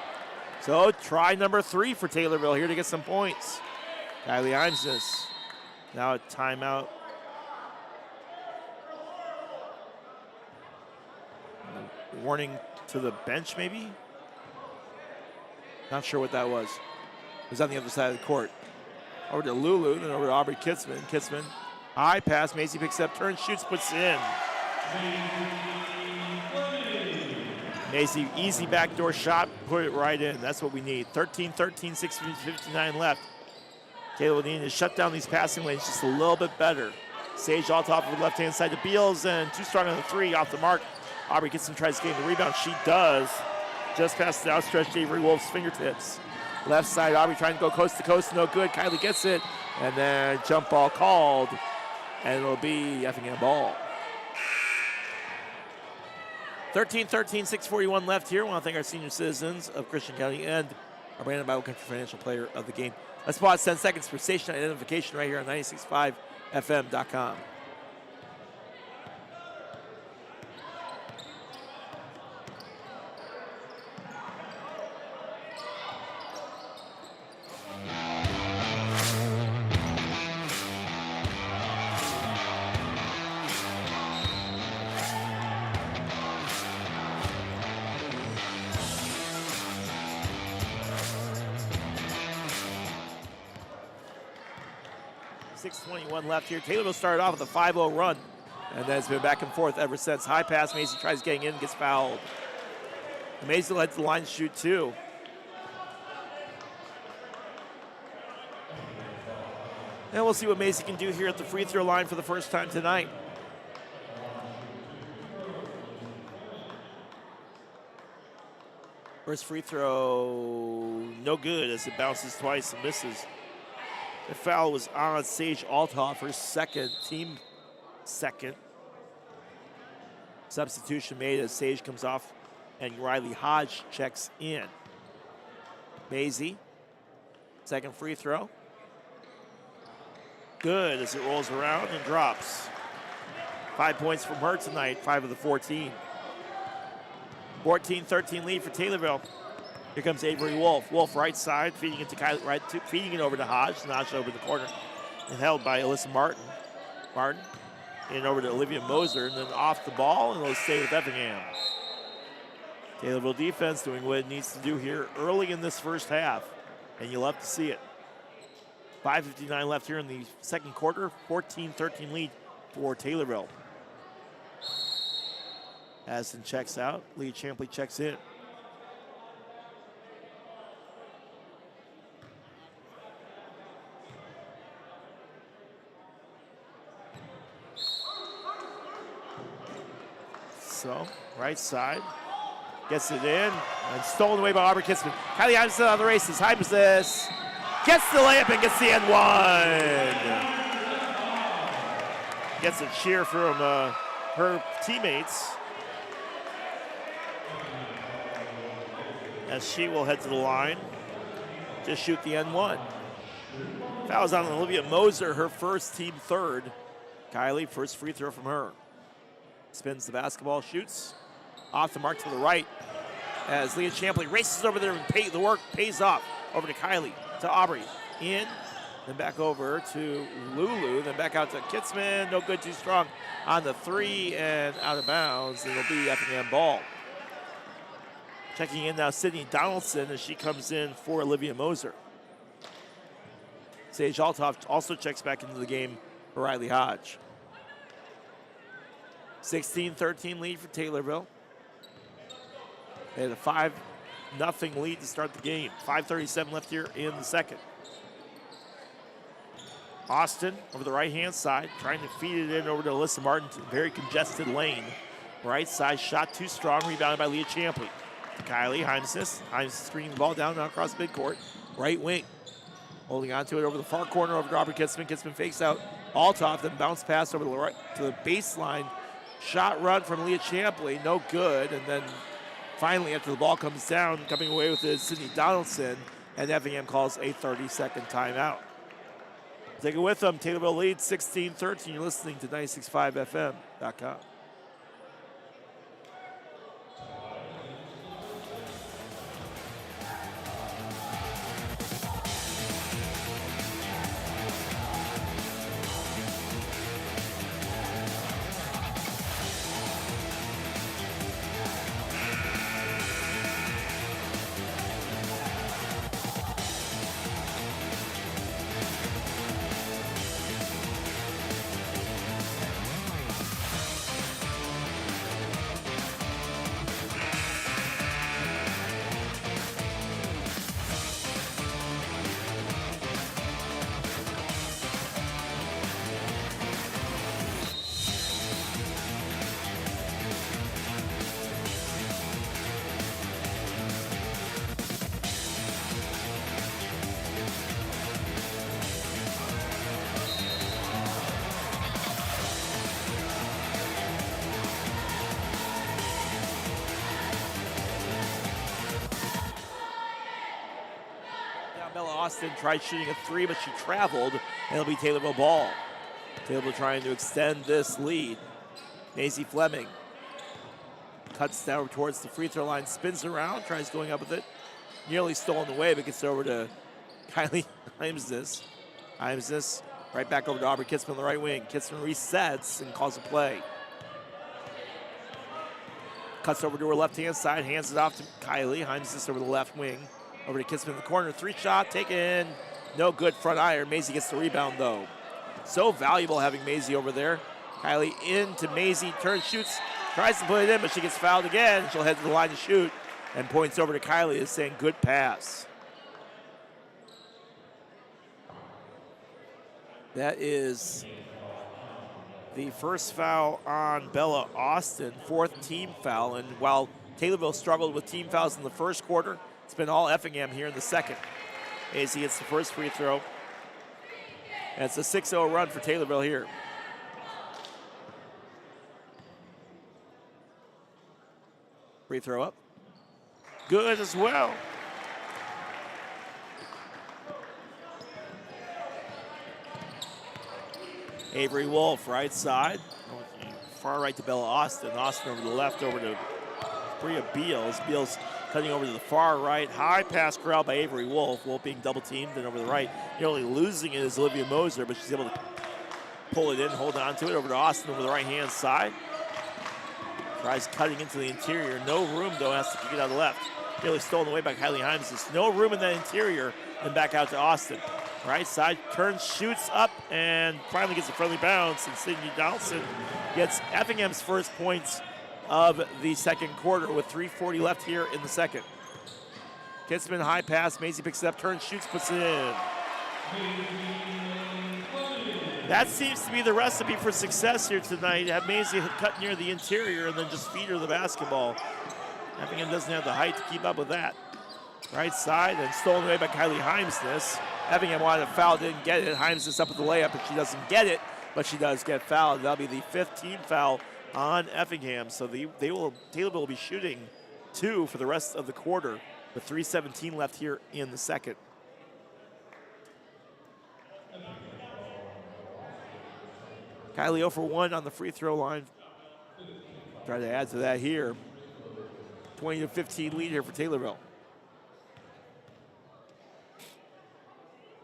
So try number 3 for Taylorville here to get some points. Kylie Imsness. Now a timeout. Warning to the bench, maybe? Not sure what that was. It was on the other side of the court. Over to Lulu, then over to Aubrey Kitzman. Kitzman, high pass. Maisie picks up, turns, shoots, puts in. Maisie, easy backdoor shot, put it right in. That's what we need. 13-13, 6:59 left. Taylor will need to shut down these passing lanes just a little bit better. Sage all top of the left-hand side to Beals, and too strong on the three, off the mark. Aubrey Kitzman tries to gain the rebound. She does. Just past the outstretched Avery Wolf's fingertips. Left side, Aubrey trying to go coast to coast, no good. Kylie gets it, and then jump ball called, and it'll be Effingham ball. 13-13, 6:41 left here. I want to thank our senior citizens of Christian County and our Brandon Bible Country Financial Player of the Game. Let's pause 10 seconds for station identification right here on 96.5fm.com. .21 left here. Taylorville started off with a 5-0 run, and then it's been back and forth ever since. High pass, Maisie tries getting in, gets fouled. Maisie led the line to shoot too. And we'll see what Maisie can do here at the free throw line for the first time tonight. First free throw, no good as it bounces twice and misses. The foul was on Sage Althoff, her team second. Substitution made as Sage comes off and Riley Hodge checks in. Maisie, second free throw. Good as it rolls around and drops. 5 points from her tonight, 5 of the 14. 14-13 lead for Taylorville. Here comes Avery Wolf. Wolf right side, feeding it to Kylie, feeding it over to Hodge. Hodge over the corner, and held by Alyssa Martin. Martin, and over to Olivia Moser, and then off the ball, and it'll stay with Effingham. Taylorville defense doing what it needs to do here early in this first half, and you'll love to see it. 5:59 left here in the second quarter, 14-13 lead for Taylorville. Addison checks out, Leah Champley checks in. So, right side, gets it in, and stolen away by Aubrey Kitzman. Kylie Hymanson on the races. Hymanson gets the layup and gets the N1. Gets a cheer from her teammates as she will head to the line. Just shoot the N1. Fouls on Olivia Moser, her first, team third. Kylie, first free throw from her. Spins the basketball, shoots. Off the mark to the right as Leah Champley races over there and the work pays off. Over to Kylie, to Aubrey. In, then back over to Lulu, then back out to Kitzman. No good, too strong on the three and out of bounds. It'll be Effingham ball. Checking in now, Sydney Donaldson as she comes in for Olivia Moser. Sage Altoff also checks back into the game for Riley Hodge. 16-13 lead for Taylorville. They had a 5-0 lead to start the game. 5:37 left here in the second. Austin over the right-hand side, trying to feed it in over to Alyssa Martin to a very congested lane. Right side shot too strong, rebounded by Leah Champley. To Kylie Hymanson. Hymanson screening the ball down now across midcourt. Right wing. Holding on to it over the far corner over to Aubrey Kitzman. Kitzman fakes out Altoff, then bounce pass over to the baseline. Shot run from Leah Champley, no good. And then finally, after the ball comes down, coming away with it is Sydney Donaldson, and Effingham calls a 30-second timeout. Take it with them. Taylorville leads 16-13. You're listening to 96.5fm.com. Austin tried shooting a three, but she traveled, and it'll be Taylorville ball. Taylorville trying to extend this lead. Maisie Fleming cuts down towards the free throw line, spins around, tries going up with it. Nearly stolen away, but gets over to Kylie Hymanson. Hymanson right back over to Aubrey Kitzman on the right wing. Kitzman resets and calls a play. Cuts over to her left-hand side, hands it off to Kylie. Hymanson over the left wing. Over to Kitzman in the corner, three shot, taken, no good, front iron. Maisie gets the rebound though. So valuable having Maisie over there. Kylie into Maisie, turns, shoots, tries to put it in, but she gets fouled again. She'll head to the line to shoot, and points over to Kylie is saying good pass. That is the first foul on Bella Austin, fourth team foul, and while Taylorville struggled with team fouls in the first quarter, it's been all Effingham here in the second. Maisie hits the first free throw. And it's a 6-0 run for Taylorville here. Free throw up. Good as well. Avery Wolf, right side. Far right to Bella Austin. Austin over the left, over to Bria Beals. Beals cutting over to the far right. High pass corral by Avery Wolf. Wolf being double teamed and over the right. Nearly losing it is Olivia Moser, but she's able to pull it in, hold on to it. Over to Austin over the right-hand side. Tries cutting into the interior. No room, though, has to kick it out of the left. Nearly stolen away by Kylie Himes. There's no room in that interior. And back out to Austin. Right side, turns, shoots up, and finally gets a friendly bounce. And Sydney Donaldson gets Effingham's first points of the second quarter with 3:40 left here in the second. Kinsman, high pass. Maisie picks it up, turns, shoots, puts it in. That seems to be the recipe for success here tonight. Have Maisie cut near the interior and then just feed her the basketball. Effingham doesn't have the height to keep up with that. Right side, and stolen away by Kylie Himesness. Effingham wanted a foul, didn't get it. Himesness up with the layup, and she doesn't get it, but she does get fouled. That'll be the 5th team foul on Effingham. So Taylorville will be shooting 2 for the rest of the quarter with 3:17 left here in the second. Kylie 0 for 1 on the free throw line. Try to add to that here. 20-15 lead here for Taylorville.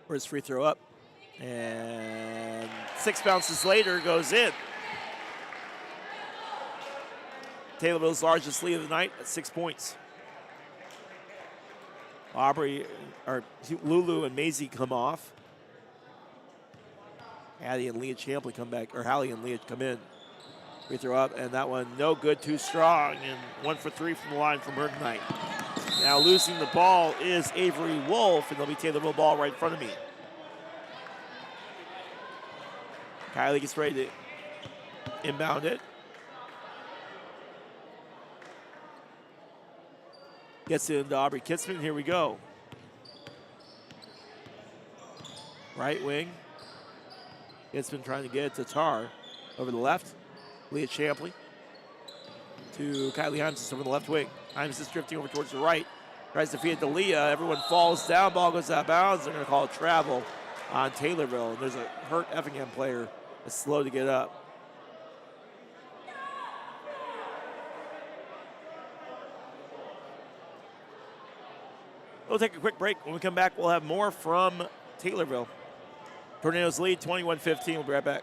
First free throw up. And 6 bounces later goes in. Taylorville's largest lead of the night at 6 points. Lulu and Maisie come off. Hallie and Leah Champley come back, or Hallie and Leah come in. Free throw up, and that one no good, too strong, and 1 for 3 from the line from her tonight. Now losing the ball is Avery Wolf, and there'll be Taylorville ball right in front of me. Kylie gets ready to inbound it. Gets it into Aubrey Kitzman. Here we go. Right wing. Kitzman trying to get it to Tar. Over the left. Leah Champley. To Kylie Himes over the left wing. Himes is drifting over towards the right. Tries to feed it to Leah. Everyone falls down. Ball goes out of bounds. They're going to call it travel on Taylorville. And there's a hurt Effingham player that's slow to get up. We'll take a quick break. When we come back, we'll have more from Taylorville. Tornadoes lead 21-15. We'll be right back.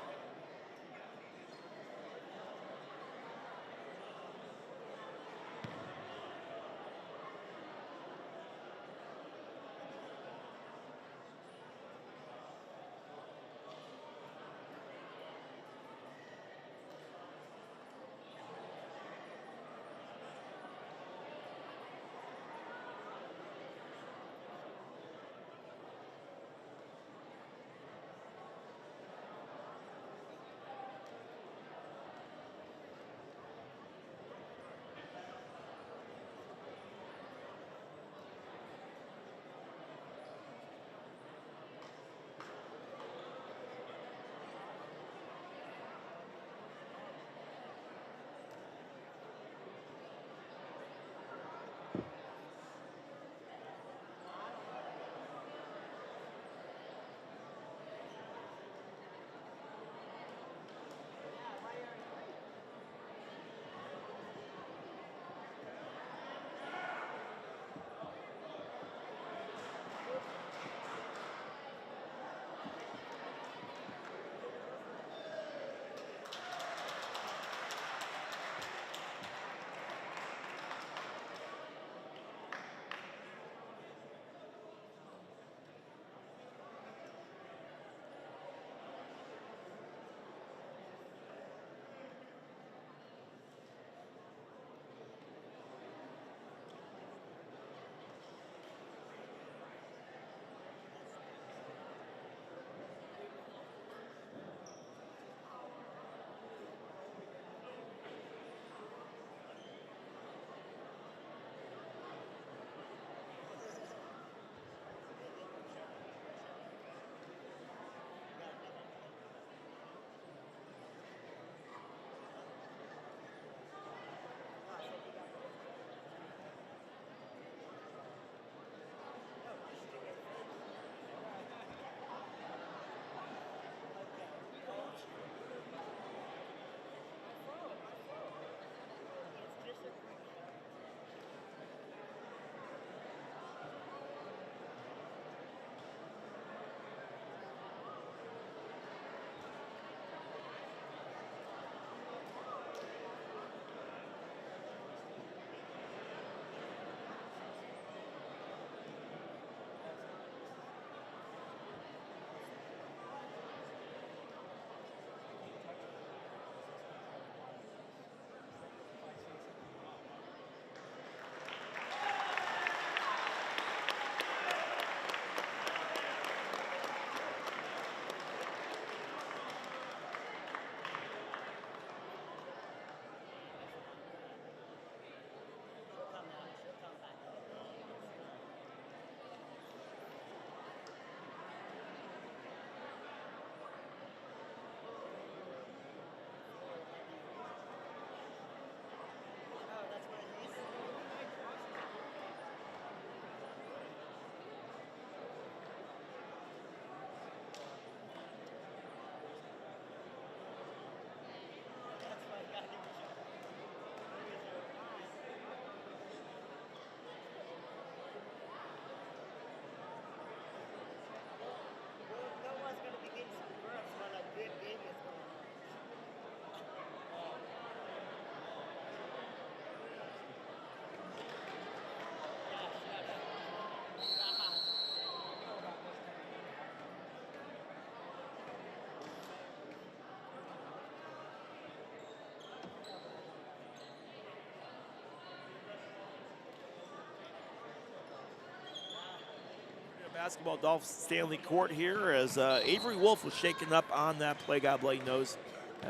basketball, Dolph Stanley Court here as Avery Wolf was shaken up on that play, got a bloody nose.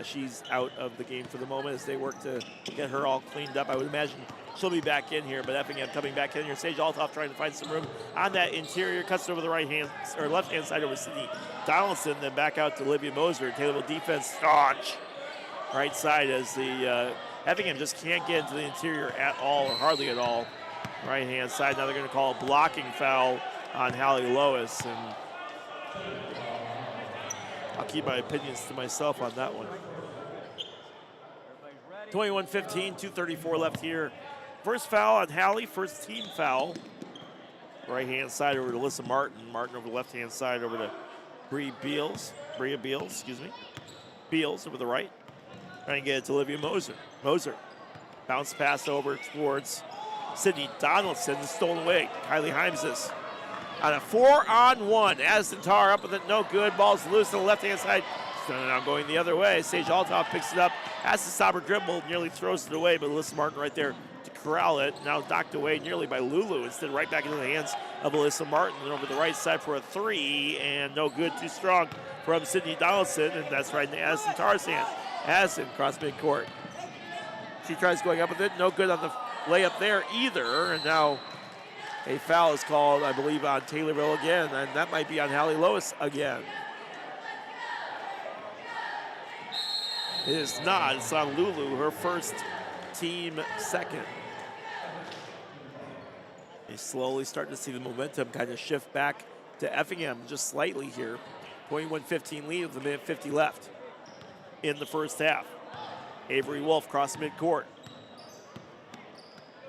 She's out of the game for the moment as they work to get her all cleaned up. I would imagine she'll be back in here, but Effingham coming back in here. Sage Altoff trying to find some room on that interior, cuts it over the right hand or left hand side over Sydney Donaldson, then back out to Olivia Moser. Taylorville defense staunch. Right side as the Effingham just can't get into the interior at all or hardly at all. Right hand side. Now they're going to call a blocking foul on Hallie Lois, and I'll keep my opinions to myself on that one. 21-15, 2:34 left here. First foul on Hallie, first team foul. Right hand side over to Alyssa Martin. Martin over the left hand side over to Bria Beals, excuse me. Beals over the right. Trying to get it to Olivia Moser. Moser. Bounce pass over towards Sydney Donaldson. Stolen away. Kylie Heimses. On a 4-on-1. Addison Tarr up with it. No good. Ball's loose on the left-hand side. Now going the other way. Sage Altoff picks it up. Has to stop her dribble. Nearly throws it away, but Alyssa Martin right there to corral it. Now knocked away nearly by Lulu. Instead, right back into the hands of Alyssa Martin. And over the right side for a three. And no good. Too strong from Sydney Donaldson. And that's right into Addison Tarr's hand. Addison cross midcourt. She tries going up with it. No good on the layup there either. And now a foul is called, I believe, on Taylorville again. And that might be on Hallie Lois again. It is not. It's on Lulu, her first, team second. They slowly start to see the momentum kind of shift back to Effingham just slightly here. 21-15 lead with a minute 50 left in the first half. Avery Wolf cross midcourt.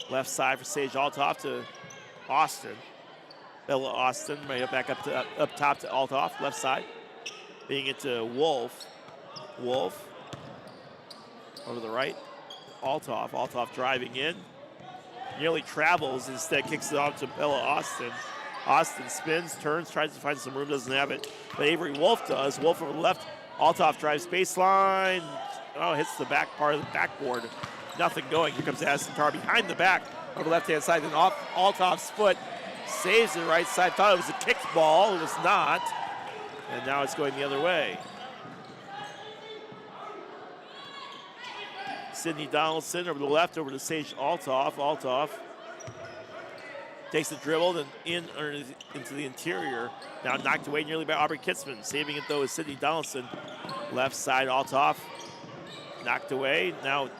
Left side for Sage Altoff to Austin. Bella Austin right back up top to Altoff. Left side. Being it to Wolf. Wolf over the right. Altoff. Altoff driving in. Nearly travels. Instead kicks it off to Bella Austin. Austin spins, turns, tries to find some room, doesn't have it. But Avery Wolf does. Wolf over the left. Altoff drives baseline. Oh, hits the back part of the backboard. Nothing going. Here comes Addison Tarr behind the back on the left-hand side. Then off Altoff's foot. Saves the right side. Thought it was a kicked ball. It was not. And now it's going the other way. Sydney Donaldson over the left, over to Sage Altoff. Altoff takes the dribble and into the interior. Now knocked away nearly by Aubrey Kitzman. Saving it though is Sydney Donaldson. Left side Altoff. Knocked away. Now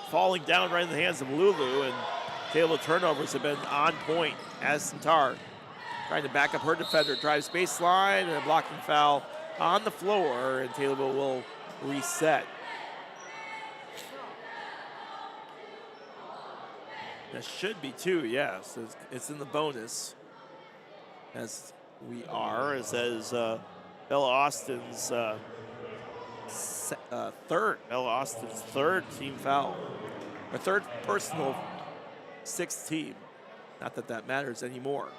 falling down right in the hands of Lulu, and Taylorville turnovers have been on point. Addison Tarr trying to back up her defender. Drives baseline and a blocking foul on the floor, and Taylorville will reset. That should be two, yes. It's in the bonus. As we are, it says Bella Austin's third team foul. Or third personal, sixth team. Not that that matters anymore.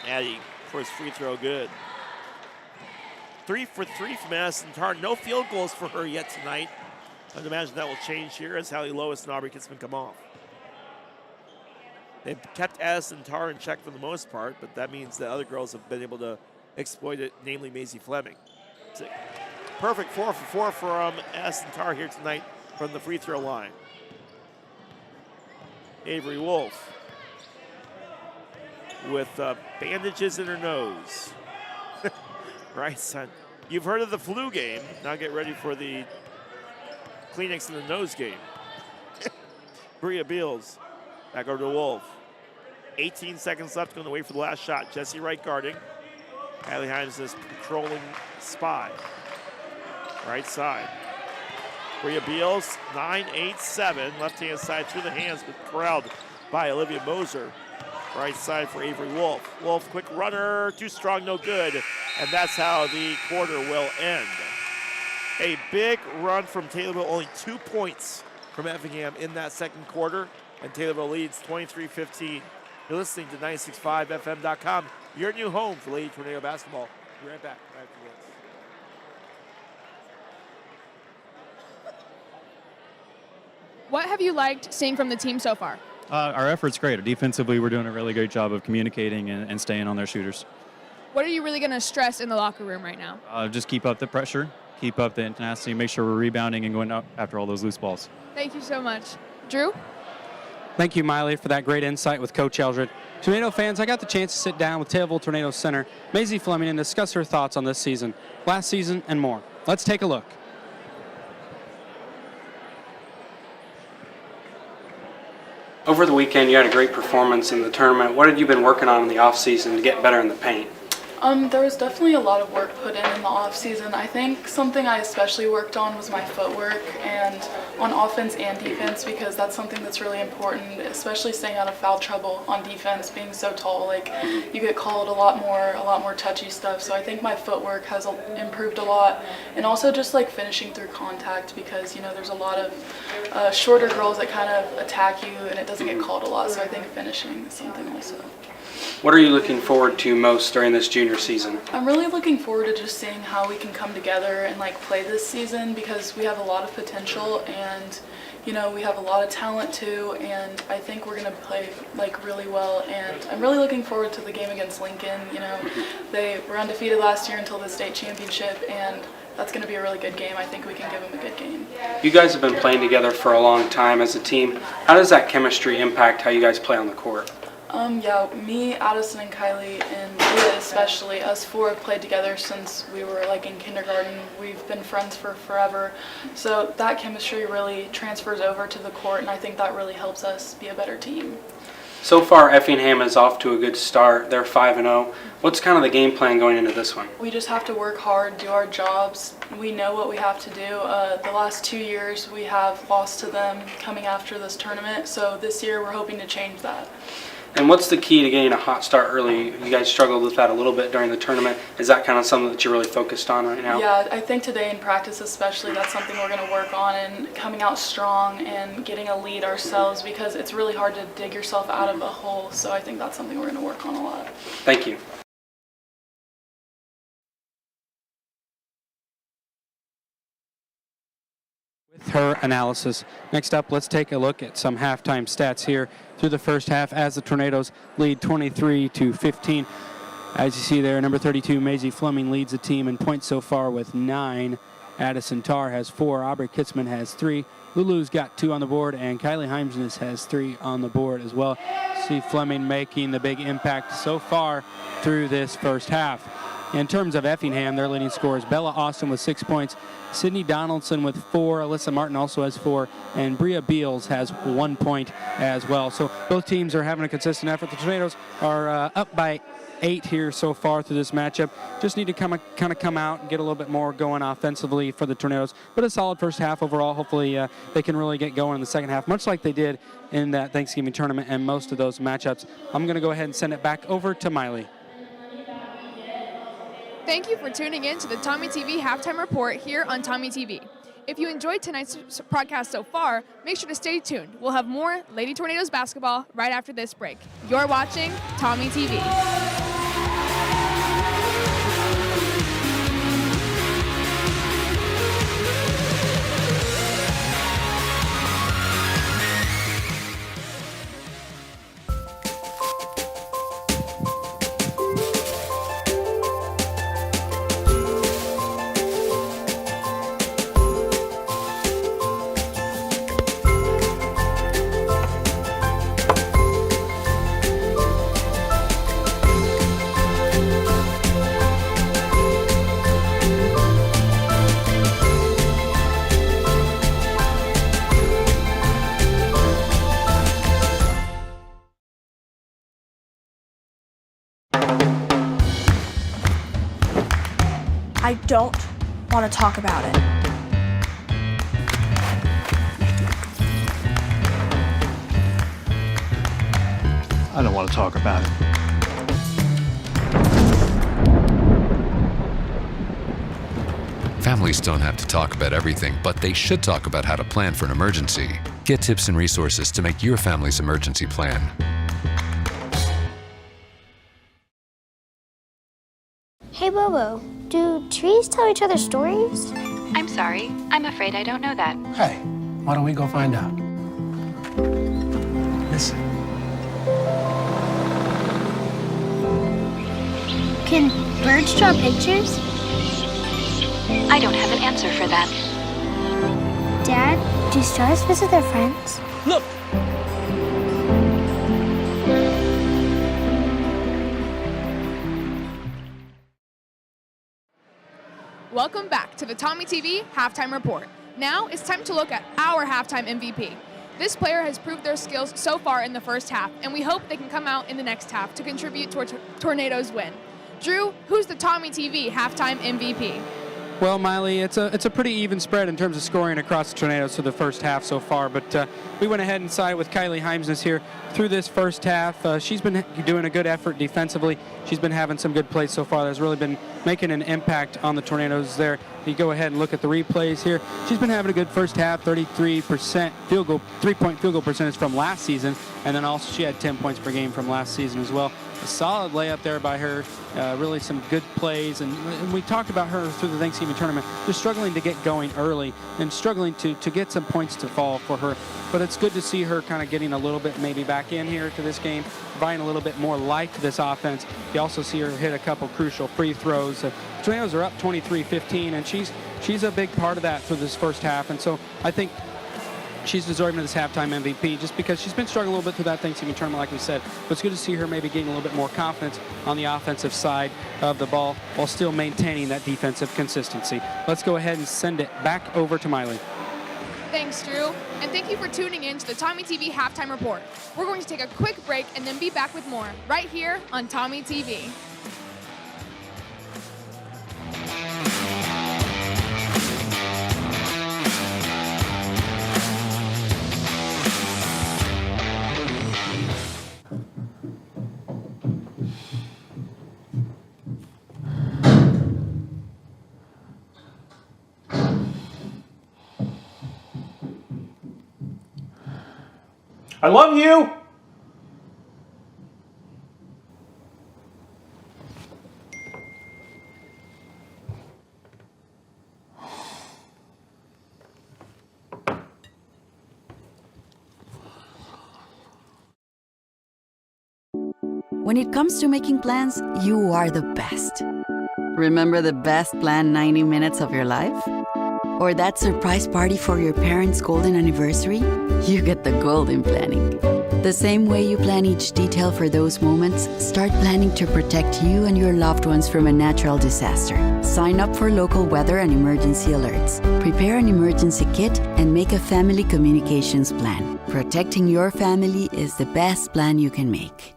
Addie, first free throw, good. 3 for 3 from Addison Tarr. No field goals for her yet tonight. I'd imagine that will change here as Hallie Lois and Aubrey Kitzman come off. They've kept Addison Tarr in check for the most part, but that means that other girls have been able to exploit it, namely Maisie Fleming. Perfect 4 for 4 from Addison Tarr here tonight from the free throw line. Avery Wolf with bandages in her nose. Right, son. You've heard of the flu game. Now get ready for the Kleenex in the nose game. Bria Beals back over to Wolf. 18 seconds left, going to wait for the last shot. Jesse Wright guarding. Kylie Hines is patrolling spy. Right side. Bria Beals, 9-8-7. Left-hand side through the hands, but corralled by Olivia Moser. Right side for Avery Wolf. Wolf, quick runner, too strong, no good. And that's how the quarter will end. A big run from Taylorville, only 2 points from Effingham in that second quarter. And Taylorville leads 23-15. You're listening to 965fm.com, your new home for Lady Tornado basketball. Be right back after this. What have you liked seeing from the team so far? Our effort's great. Defensively, we're doing a really great job of communicating and staying on their shooters. What are you really going to stress in the locker room right now? Just keep up the pressure, keep up the tenacity, make sure we're rebounding and going up after all those loose balls. Thank you so much. Drew? Thank you, Mylie, for that great insight with Coach Eldred. Tornado fans, I got the chance to sit down with Taylorville Tornadoes center Mylie Fleming and discuss her thoughts on this season, last season, and more. Let's take a look. Over the weekend, you had a great performance in the tournament. What have you been working on in the offseason to get better in the paint? There was definitely a lot of work put in the off season. I think something I especially worked on was my footwork and on offense and defense, because that's something that's really important, especially staying out of foul trouble on defense. Being so tall, like, you get called a lot more touchy stuff. So I think my footwork has improved a lot, and also just like finishing through contact, because there's a lot of shorter girls that kind of attack you, and it doesn't get called a lot. So I think finishing is something also. What are you looking forward to most during this junior season? I'm really looking forward to just seeing how we can come together and like play this season, because we have a lot of potential, and we have a lot of talent too, and I think we're going to play like really well, and I'm really looking forward to the game against Lincoln. They were undefeated last year until the state championship, and that's going to be a really good game. I think we can give them a good game. You guys have been playing together for a long time as a team. How does that chemistry impact how you guys play on the court? Yeah, me, Addison, and Kylie, and Leah especially, us four have played together since we were like in kindergarten. We've been friends for forever. So that chemistry really transfers over to the court, and I think that really helps us be a better team. So far, Effingham is off to a good start. They're 5-0. What's kind of the game plan going into this one? We just have to work hard, do our jobs. We know what we have to do. The last 2 years, we have lost to them coming after this tournament. So this year, we're hoping to change that. And what's the key to getting a hot start early? You guys struggled with that a little bit during the tournament. Is that kind of something that you're really focused on right now? Yeah, I think today in practice especially, that's something we're going to work on, and coming out strong and getting a lead ourselves, because it's really hard to dig yourself out of a hole. So I think that's something we're going to work on a lot. Thank you. Her analysis. Next up, let's take a look at some halftime stats here through the first half as the Tornadoes lead 23-15. As you see there, number 32, Mylie Fleming, leads the team in points so far with 9. Addison Tarr has 4. Aubrey Kitzman has 3. Lulu's got 2 on the board, and Kylie Heimsness has 3 on the board as well. See Fleming making the big impact so far through this first half. In terms of Effingham, their leading scorers, Bella Austin with 6 points, Sydney Donaldson with 4, Alyssa Martin also has 4, and Bria Beals has 1 point as well. So both teams are having a consistent effort. The Tornadoes are up by 8 here so far through this matchup. Just need to kind of come out and get a little bit more going offensively for the Tornadoes. But a solid first half overall. Hopefully they can really get going in the second half, much like they did in that Thanksgiving tournament and most of those matchups. I'm going to go ahead and send it back over to Mylie. Thank you for tuning in to the TommyTV Halftime Report here on TommyTV. If you enjoyed tonight's broadcast so far, make sure to stay tuned. We'll have more Lady Tornadoes basketball right after this break. You're watching TommyTV. I don't want to talk about it. I don't want to talk about it. Families don't have to talk about everything, but they should talk about how to plan for an emergency. Get tips and resources to make your family's emergency plan. Hey Bobo, do trees tell each other stories? I'm sorry, I'm afraid I don't know that. Hey, why don't we go find out? Listen. Can birds draw pictures? I don't have an answer for that. Dad, do stars visit their friends? Look! Welcome back to the TommyTV Halftime Report. Now it's time to look at our halftime MVP. This player has proved their skills so far in the first half, and we hope they can come out in the next half to contribute to Tornadoes' win. Drew, who's the TommyTV halftime MVP? Well, Mylie, it's a pretty even spread in terms of scoring across the Tornadoes for the first half so far, but we went ahead and sided with Kylie Heimsness here through this first half. She's been doing a good effort defensively. She's been having some good plays so far. That's really been making an impact on the Tornadoes there. You go ahead and look at the replays here. She's been having a good first half, 33% three-point field goal percentage from last season, and then also she had 10 points per game from last season as well. A solid layup there by her, really some good plays, and we talked about her through the Thanksgiving tournament, just struggling to get going early and struggling to get some points to fall for her. But it's good to see her kind of getting a little bit maybe back in here to this game, providing a little bit more life to this offense. You also see her hit a couple crucial free throws. Tornadoes are up 23-15, and she's a big part of that for this first half, and so I think she's deserving of this halftime MVP just because she's been struggling a little bit through that Thanksgiving tournament, like we said. But it's good to see her maybe getting a little bit more confidence on the offensive side of the ball while still maintaining that defensive consistency. Let's go ahead and send it back over to Mylie. Thanks, Drew. And thank you for tuning in to the TommyTV Halftime Report. We're going to take a quick break and then be back with more right here on TommyTV. I love you! When it comes to making plans, you are the best. Remember the best planned 90 minutes of your life? Or that surprise party for your parents' golden anniversary? You get the golden planning. The same way you plan each detail for those moments, start planning to protect you and your loved ones from a natural disaster. Sign up for local weather and emergency alerts. Prepare an emergency kit and make a family communications plan. Protecting your family is the best plan you can make.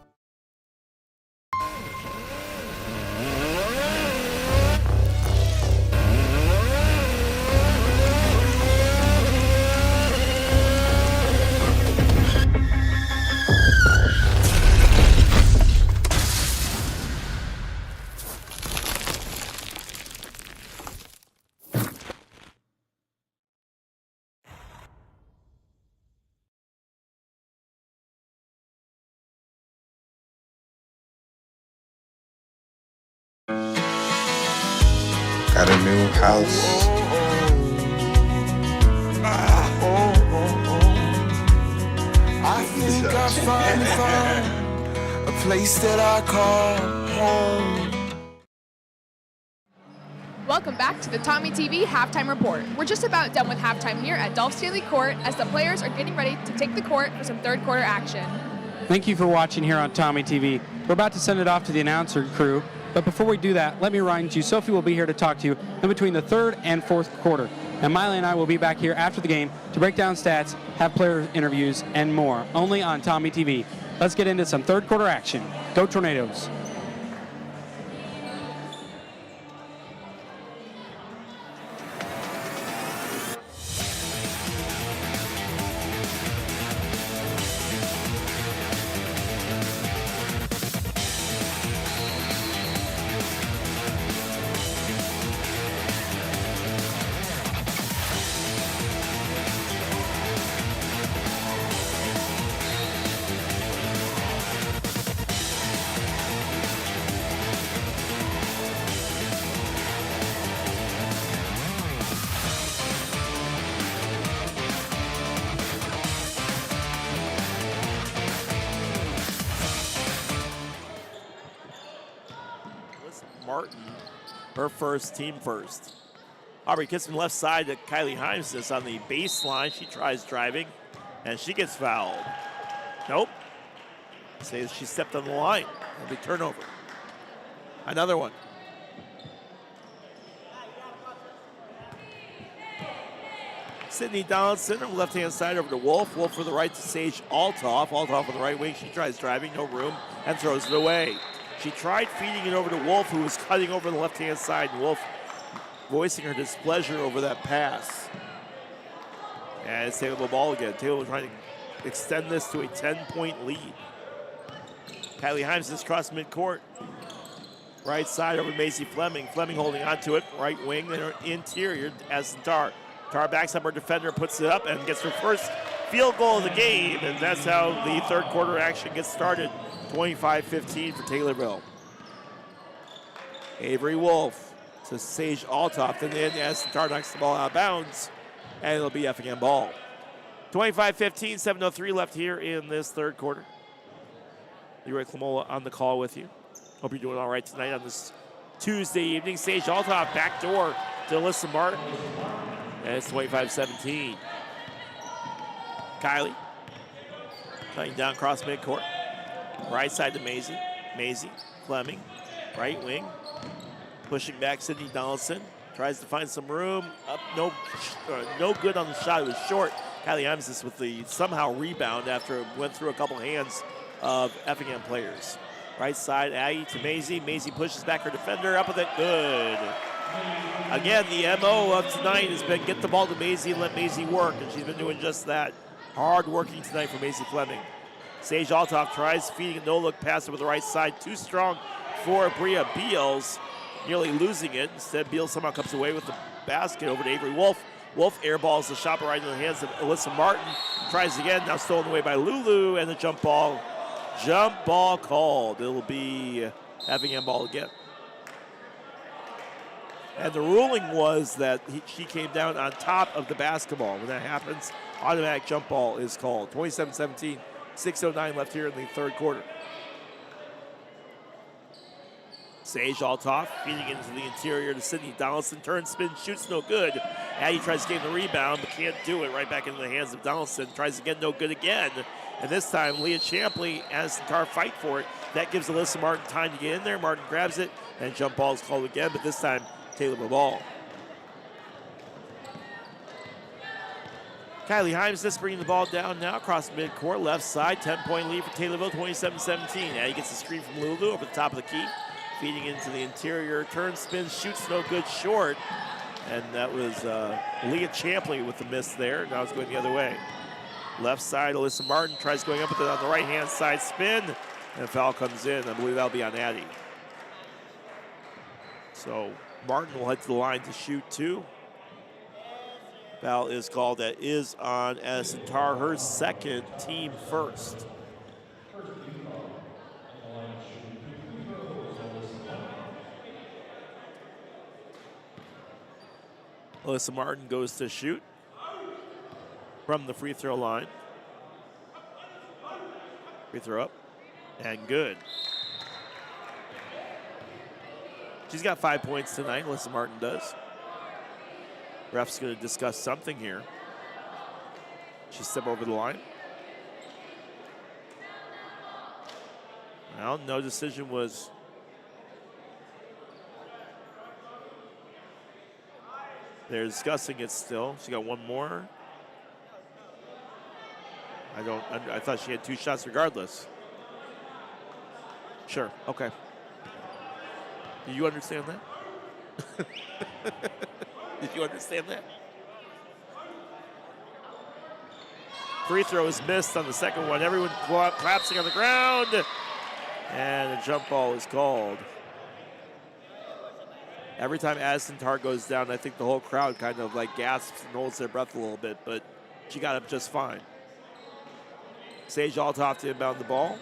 Got a new house. I think I finally found a place that I call home. Welcome back to the TommyTV Halftime Report. We're just about done with halftime here at Dolph Stanley Court as the players are getting ready to take the court for some third quarter action. Thank you for watching here on TommyTV. We're about to send it off to the announcer crew, but before we do that, let me remind you, Sophie will be here to talk to you in between the third and fourth quarter. And Mylie and I will be back here after the game to break down stats, have player interviews, and more, only on TommyTV. Let's get into some third quarter action. Go Tornadoes. Martin, her first, team first. Aubrey Kinsman left side to Kylie Himes on the baseline. She tries driving, and she gets fouled. Nope. Says she stepped on the line. It'll be turnover. Another one. Sydney Donaldson on the left-hand side over to Wolf. Wolf for the right to Sage Altoff. Altoff on the right wing. She tries driving, no room, and throws it away. She tried feeding it over to Wolf, who was cutting over the left-hand side. And Wolf voicing her displeasure over that pass. And it's Taylorville ball again. Taylorville trying to extend this to a 10-point lead. Kylie Himes is cross midcourt. Right side over to Maisie Fleming. Fleming holding onto it. Right wing, then her interior as Tar. Tar backs up her defender, puts it up, and gets her first field goal of the game. And that's how the third quarter action gets started. 25-15 for Taylorville. Avery Wolf to Sage Altoff, and then as Tar knocks the ball out of bounds, and it'll be Effingham ball. 25-15, 7:03 left here in this third quarter. Leroy Clamola on the call with you. Hope you're doing all right tonight on this Tuesday evening. Sage Altoff backdoor to Alyssa Martin. And it's 25-17. Kylie cutting down across midcourt. Right side to Maisie. Maisie, Fleming, right wing. Pushing back Sydney Donaldson. Tries to find some room. Up, no good on the shot. It was short. Kylie Himes with the somehow rebound after it went through a couple hands of Effingham players. Right side, Aggie to Maisie. Maisie pushes back her defender. Up with it. Good. Again, the MO of tonight has been get the ball to Maisie and let Maisie work, and she's been doing just that. Hard working tonight for Maisie Fleming. Sage Altoff tries feeding a no-look pass over the right side. Too strong for Bria Beals, nearly losing it. Instead, Beals somehow comes away with the basket over to Avery Wolf. Wolf airballs the shot right into the hands of Alyssa Martin. Tries again, now stolen away by Lulu, and the jump ball called. It'll be Effingham ball again. And the ruling was that she came down on top of the basketball. When that happens, automatic jump ball is called. 27-17, 6:09 left here in the third quarter. Sage Altoff feeding into the interior to Sydney Donaldson. Turn, spin, shoots, no good. Addie tries to gain the rebound, but can't do it. Right back into the hands of Donaldson. Tries again, no good again. And this time, Leah Champley and Tar fight for it. That gives Alyssa Martin time to get in there. Martin grabs it, and jump ball is called again, but this time, Taylorville ball. Kylie Himes just bringing the ball down now across midcourt, left side, 10-point lead for Taylorville, 27-17. Addie gets the screen from Lulu over the top of the key, feeding into the interior, turn, spin, shoots, no good, short. And that was Leah Champley with the miss there. Now it's going the other way. Left side, Alyssa Martin tries going up with it on the right-hand side, spin, and a foul comes in. I believe that'll be on Addie. So Martin will head to the line to shoot two. Foul is called. That is on Addison Tar, her second, team first. Alyssa Martin goes to shoot from the free throw line. Free throw up and good. She's got 5 points tonight, Alyssa Martin does. Ref's going to discuss something here. She stepped over the line. Well, no decision was. They're discussing it still. She got one more. I thought she had two shots regardless. Sure, okay. Do you understand that? Did you understand that? Free throw is missed on the second one. Everyone collapsing on the ground. And a jump ball is called. Every time Addison Tar goes down, I think the whole crowd kind of like gasps and holds their breath a little bit, but she got up just fine. Sage Altoff to inbound the ball.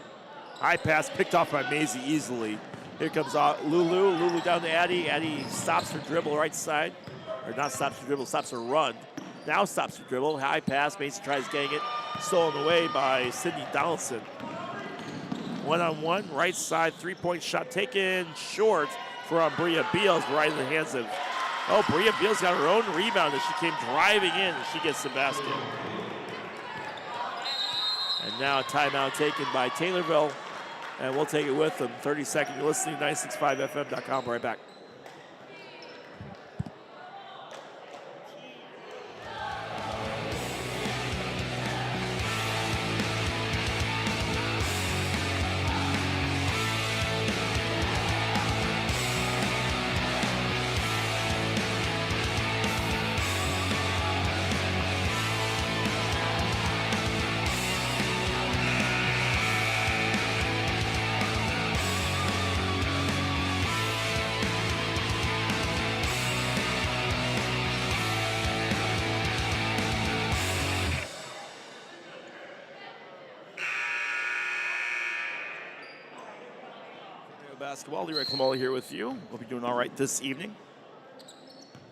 High pass picked off by Maisie easily. Here comes Lulu. Lulu down to Addie. Addie stops her dribble right side. Or not stops her dribble, stops her run. Now stops her dribble. High pass. Maisie tries getting it. Stolen away by Sydney Donaldson. One-on-one, right side, three-point shot taken short. from Bria Beals right in the hands of, oh, Bria Beals got her own rebound as she came driving in and she gets the basket. And now a timeout taken by Taylorville, and we'll take it with them. 30 seconds. You're listening to 965fm.com. Right back. Basketball, Leroy Clamola here with you. Hope you're doing all right this evening.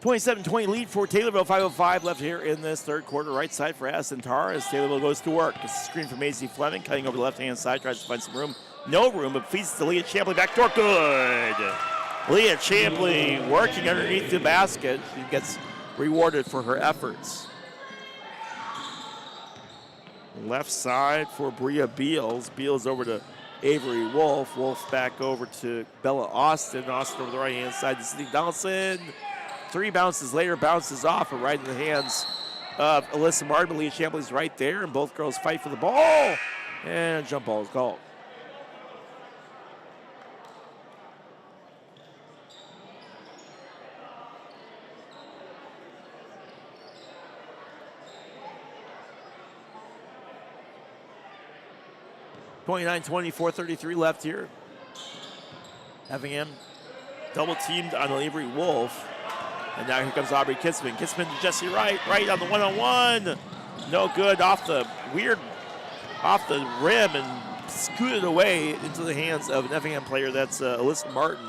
27-20 lead for Taylorville, 5:05 left here in this third quarter. Right side for Addison Tarr as Taylorville goes to work. It's a screen from Maisie Fleming, cutting over the left-hand side, tries to find some room. No room, but feeds to Leah Champley, backdoor, good! Leah Champley working underneath the basket. She gets rewarded for her efforts. Left side for Bria Beals. Beals over to Avery Wolf. Wolf back over to Bella Austin. Austin over the right-hand side to Sydney Donaldson. 3 bounces later, bounces off, but right in the hands of Alyssa Martin. Leah Champley's right there, and both girls fight for the ball. And jump ball is called. (29-20), 4:33 left here. Effingham double teamed on Avery Wolf. And now here comes Aubrey Kitzman. Kitzman to Jesse Wright. Wright on the one-on-one. No good, off the rim and scooted away into the hands of an Effingham player. That's Alyssa Martin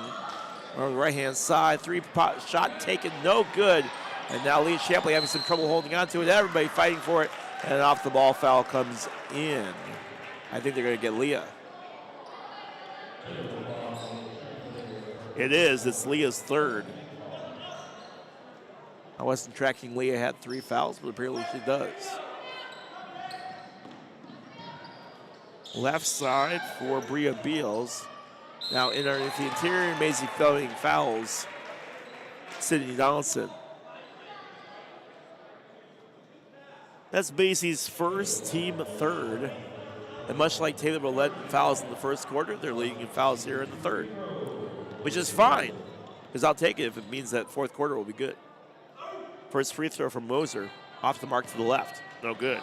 on the right-hand side. 3-pot shot taken, no good. And now Leah Champley having some trouble holding on to it. Everybody fighting for it. And an off-the-ball foul comes in. I think they're going to get Leah. It is. It's Leah's third. I wasn't tracking Leah had 3 fouls, but apparently she does. Left side for Bria Beals. Now in underneath the interior, Maisie Fleming fouls Sydney Donaldson. That's Maisie's first, team third. And much like Taylorville led in fouls in the first quarter, they're leading in fouls here in the third, which is fine, because I'll take it if it means that fourth quarter will be good. First free throw from Moser, off the mark to the left, no good.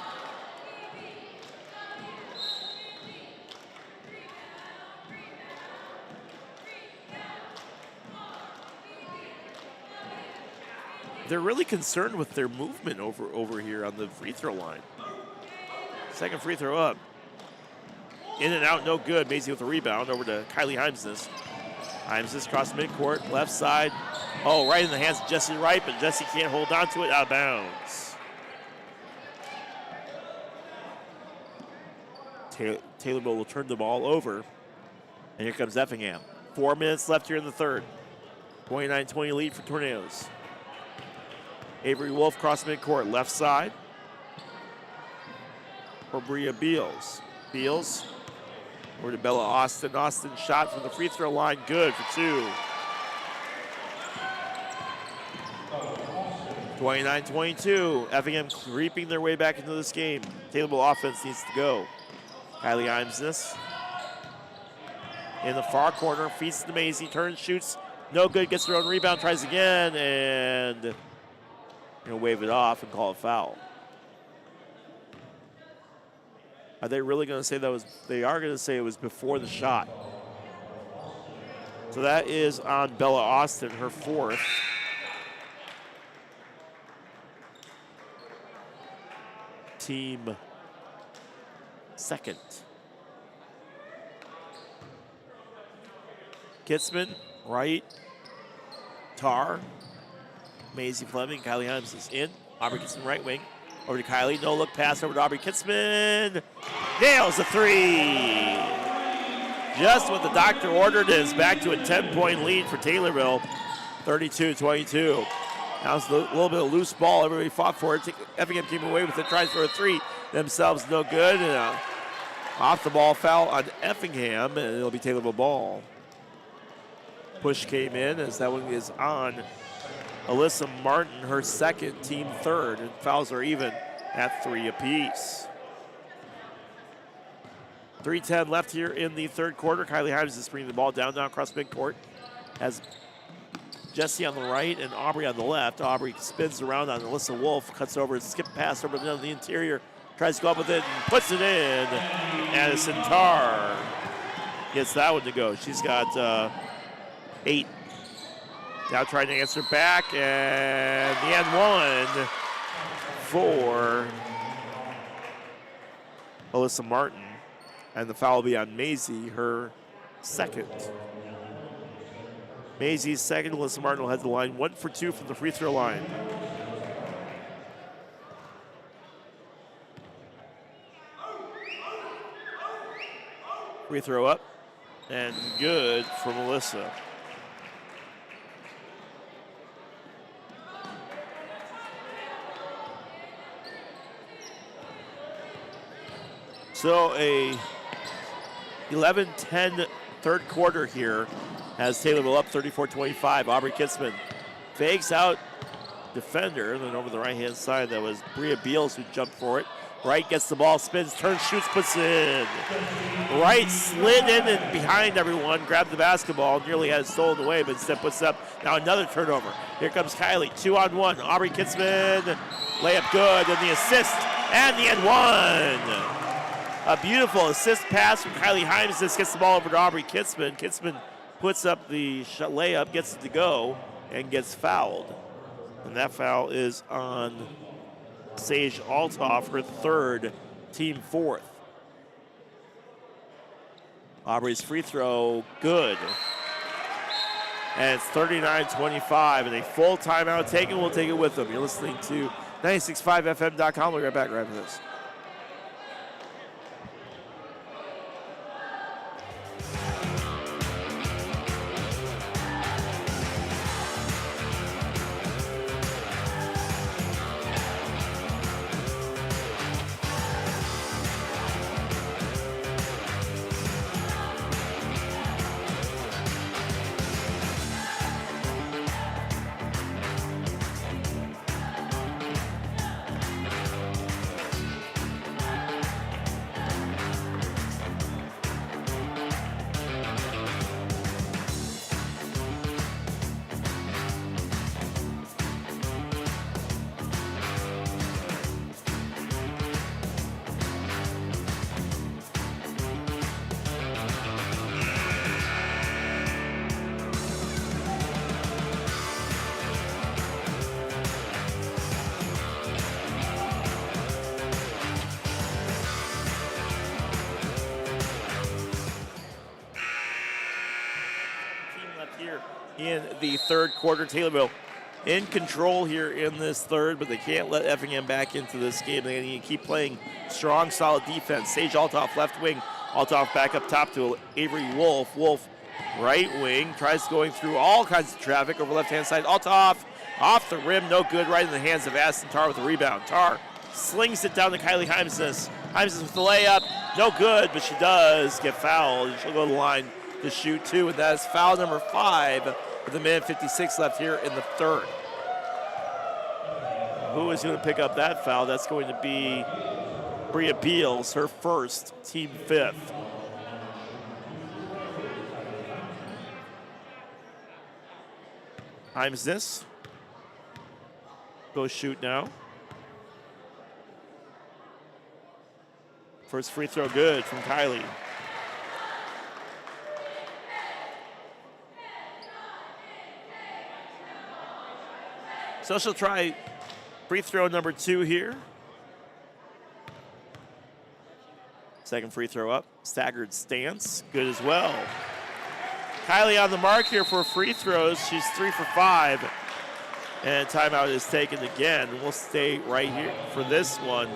They're really concerned with their movement over here on the free throw line. Second free throw up. In and out, no good. Maisie with a rebound over to Kylie Heimsness. Heimsness cross midcourt, left side. Oh, right in the hands of Jesse Wright, but Jesse can't hold on to it, out of bounds. Taylorville will turn the ball over. And here comes Effingham. 4 minutes left here in the third. 29-20 lead for Tornadoes. Avery Wolf cross midcourt, left side. For Bria Beals. Beals over to Bella Austin. Austin shot from the free throw line, good for 2. 29-22. Effingham creeping their way back into this game. Taylorville offense needs to go. Kylie Heimsness in the far corner, feeds to Maisie, turns, shoots, no good, gets her own rebound, tries again, and wave it off and call it foul. Are they really going to say that was? They are going to say it was before the shot. So that is on Bella Austin, her 4th. Team 2nd. Kitzman, right. Tarr. Maisie Fleming, Kylie Himes is in. Aubrey Kitzman, right wing. Over to Kylie, no look pass over to Aubrey Kitzman. Nails the 3. just what the doctor ordered. Is back to a 10-point lead for Taylorville, 32-22. Now it's a little bit of loose ball. Everybody fought for it. Effingham came away with it. Tries for a three. Themselves no good. And off the ball foul on Effingham, and it'll be Taylorville ball. Push came in as that one is on Alyssa Martin, her second, team third, and fouls are even at 3 apiece. 3:10 left here in the third quarter. Kylie Himes is bringing the ball down across midcourt. Has Jesse on the right and Aubrey on the left. Aubrey spins around on Alyssa Wolf, cuts over, skip pass over to the interior, tries to go up with it and puts it in. Addison Tarr gets that one to go. She's got 8. Now trying to answer back, and the end one for Alyssa Martin. And the foul will be on Maisie, her second. Maisie's second. Alyssa Martin will head to the line, 1 for 2 from the free throw line. Free throw up, and good for Melissa. So a 11-10 third quarter here as Taylorville up 34-25. Aubrey Kitzman fakes out defender, and then over the right-hand side, that was Bria Beals who jumped for it. Wright gets the ball, spins, turns, shoots, puts it in. Wright slid in and behind everyone, grabbed the basketball, nearly had it stolen away, but instead puts up now another turnover. Here comes Kylie, 2-on-1. Aubrey Kitzman, layup good, and the assist, and the end one. A beautiful assist pass from Kylie Himes. This gets the ball over to Aubrey Kitzman. Kitzman puts up the layup, gets it to go, and gets fouled. And that foul is on Sage Altoff, her third, team fourth. Aubrey's free throw, good. And it's 39-25, and a full timeout taken. We'll take it with them. You're listening to 965fm.com. We'll be right back right after this. In the third quarter, Taylorville in control here in this third, but they can't let Effingham back into this game. They need to keep playing strong, solid defense. Sage Altoff, left wing. Altoff back up top to Avery Wolf. Wolf, right wing, tries going through all kinds of traffic over left-hand side. Altoff off the rim, no good, right in the hands of Addison Tarr with the rebound. Tarr slings it down to Kylie Himesness. Himesness with the layup, no good, but she does get fouled. She'll go to the line to shoot 2, and that is foul number 5 with a minute 56 left here in the third. Who is going to pick up that foul? That's going to be Bria Beals, her first, team 5th. Himesness goes shoot now. First free throw good from Kylie. So she'll try free throw number 2 here. Second free throw up. Staggered stance. Good as well. Kylie on the mark here for free throws. She's 3 for 5. And timeout is taken again. We'll stay right here for this one.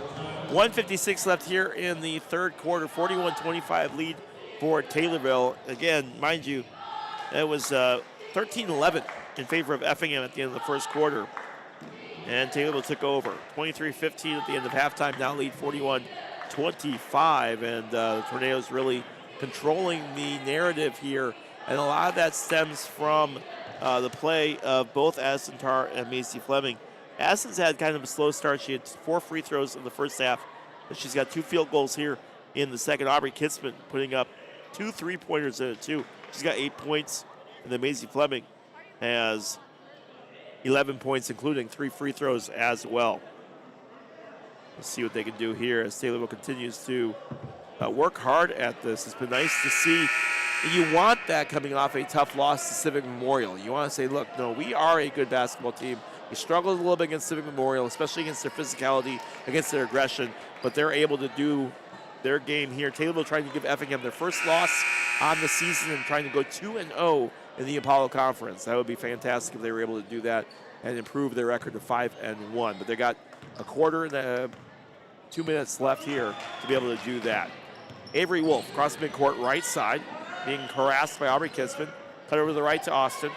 1:56 left here in the third quarter. 41-25 lead for Taylorville. Again, mind you, it was 13-11 in favor of Effingham at the end of the first quarter. And Taylorville took over. 23-15 at the end of halftime, now lead 41-25. And the Tornadoes really controlling the narrative here. And a lot of that stems from the play of both Addison Tarr and Mylie Fleming. Addison's had kind of a slow start. She had 4 free throws in the first half. But she's got 2 field goals here in the second. Aubrey Kitzman putting up 2 3-pointers in it too. She's got 8 points. And then Mylie Fleming has 11 points, including 3 free throws as well. Let's see what they can do here as Taylorville continues to work hard at this. It's been nice to see. You want that coming off a tough loss to Civic Memorial. You want to say, look, no, we are a good basketball team. We struggled a little bit against Civic Memorial, especially against their physicality, against their aggression, but they're able to do their game here. Taylorville trying to give Effingham their first loss on the season and trying to go 2-0 in the Apollo Conference. That would be fantastic if they were able to do that and improve their record to 5-1. But they got a quarter and 2 minutes left here to be able to do that. Avery Wolf, across midcourt, right side, being harassed by Aubrey Kitzman. Cut over to the right to Austin.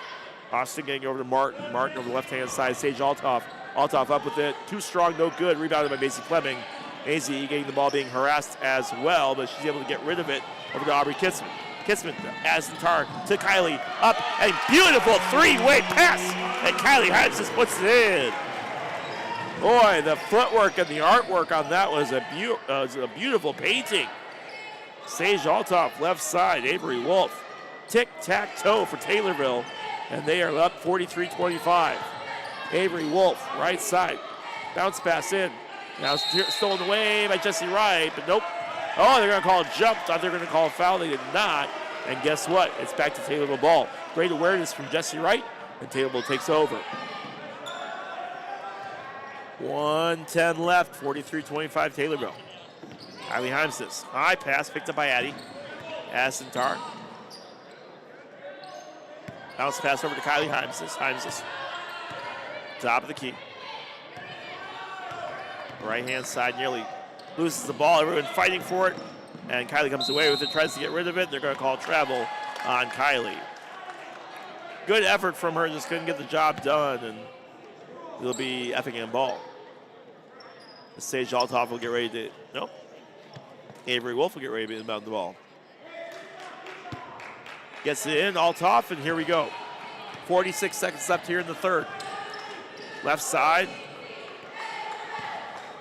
Austin getting over to Martin. Martin over the left-hand side. Sage Altoff. Altoff up with it. Too strong, no good. Rebounded by Mylie Fleming. Mylie getting the ball being harassed as well, but she's able to get rid of it over to Aubrey Kitzman. Kitzman, Addison Tarr to Kylie. Up, and beautiful 3-way pass. And Kylie Hines just puts it in. Boy, the footwork and the artwork on that was a beautiful painting. Sage Altoff, left side. Avery Wolf. Tic-tac-toe for Taylorville. And they are up 43-25. Avery Wolf, right side. Bounce pass in. Now stolen away by Jesse Wright, but nope. Oh, they're going to call a jump. Thought they were going to call a foul. They did not. And guess what? It's back to Taylorville ball. Great awareness from Jesse Wright, and Taylorville takes over. 1:10 left, 43-25 Taylorville. Kylie Heimses. High pass picked up by Addie. Addison Tarr. Bounce pass over to Kylie Heimses. Heimses. Top of the key. Right-hand side nearly loses the ball. Everyone fighting for it. And Kylie comes away with it, tries to get rid of it. They're going to call travel on Kylie. Good effort from her, just couldn't get the job done. And it'll be Effingham ball. Sage Altoff will get ready to, nope. Avery Wolf will get ready to inbound the ball. Gets it in, Altoff, and here we go. 46 seconds left here in the third. Left side.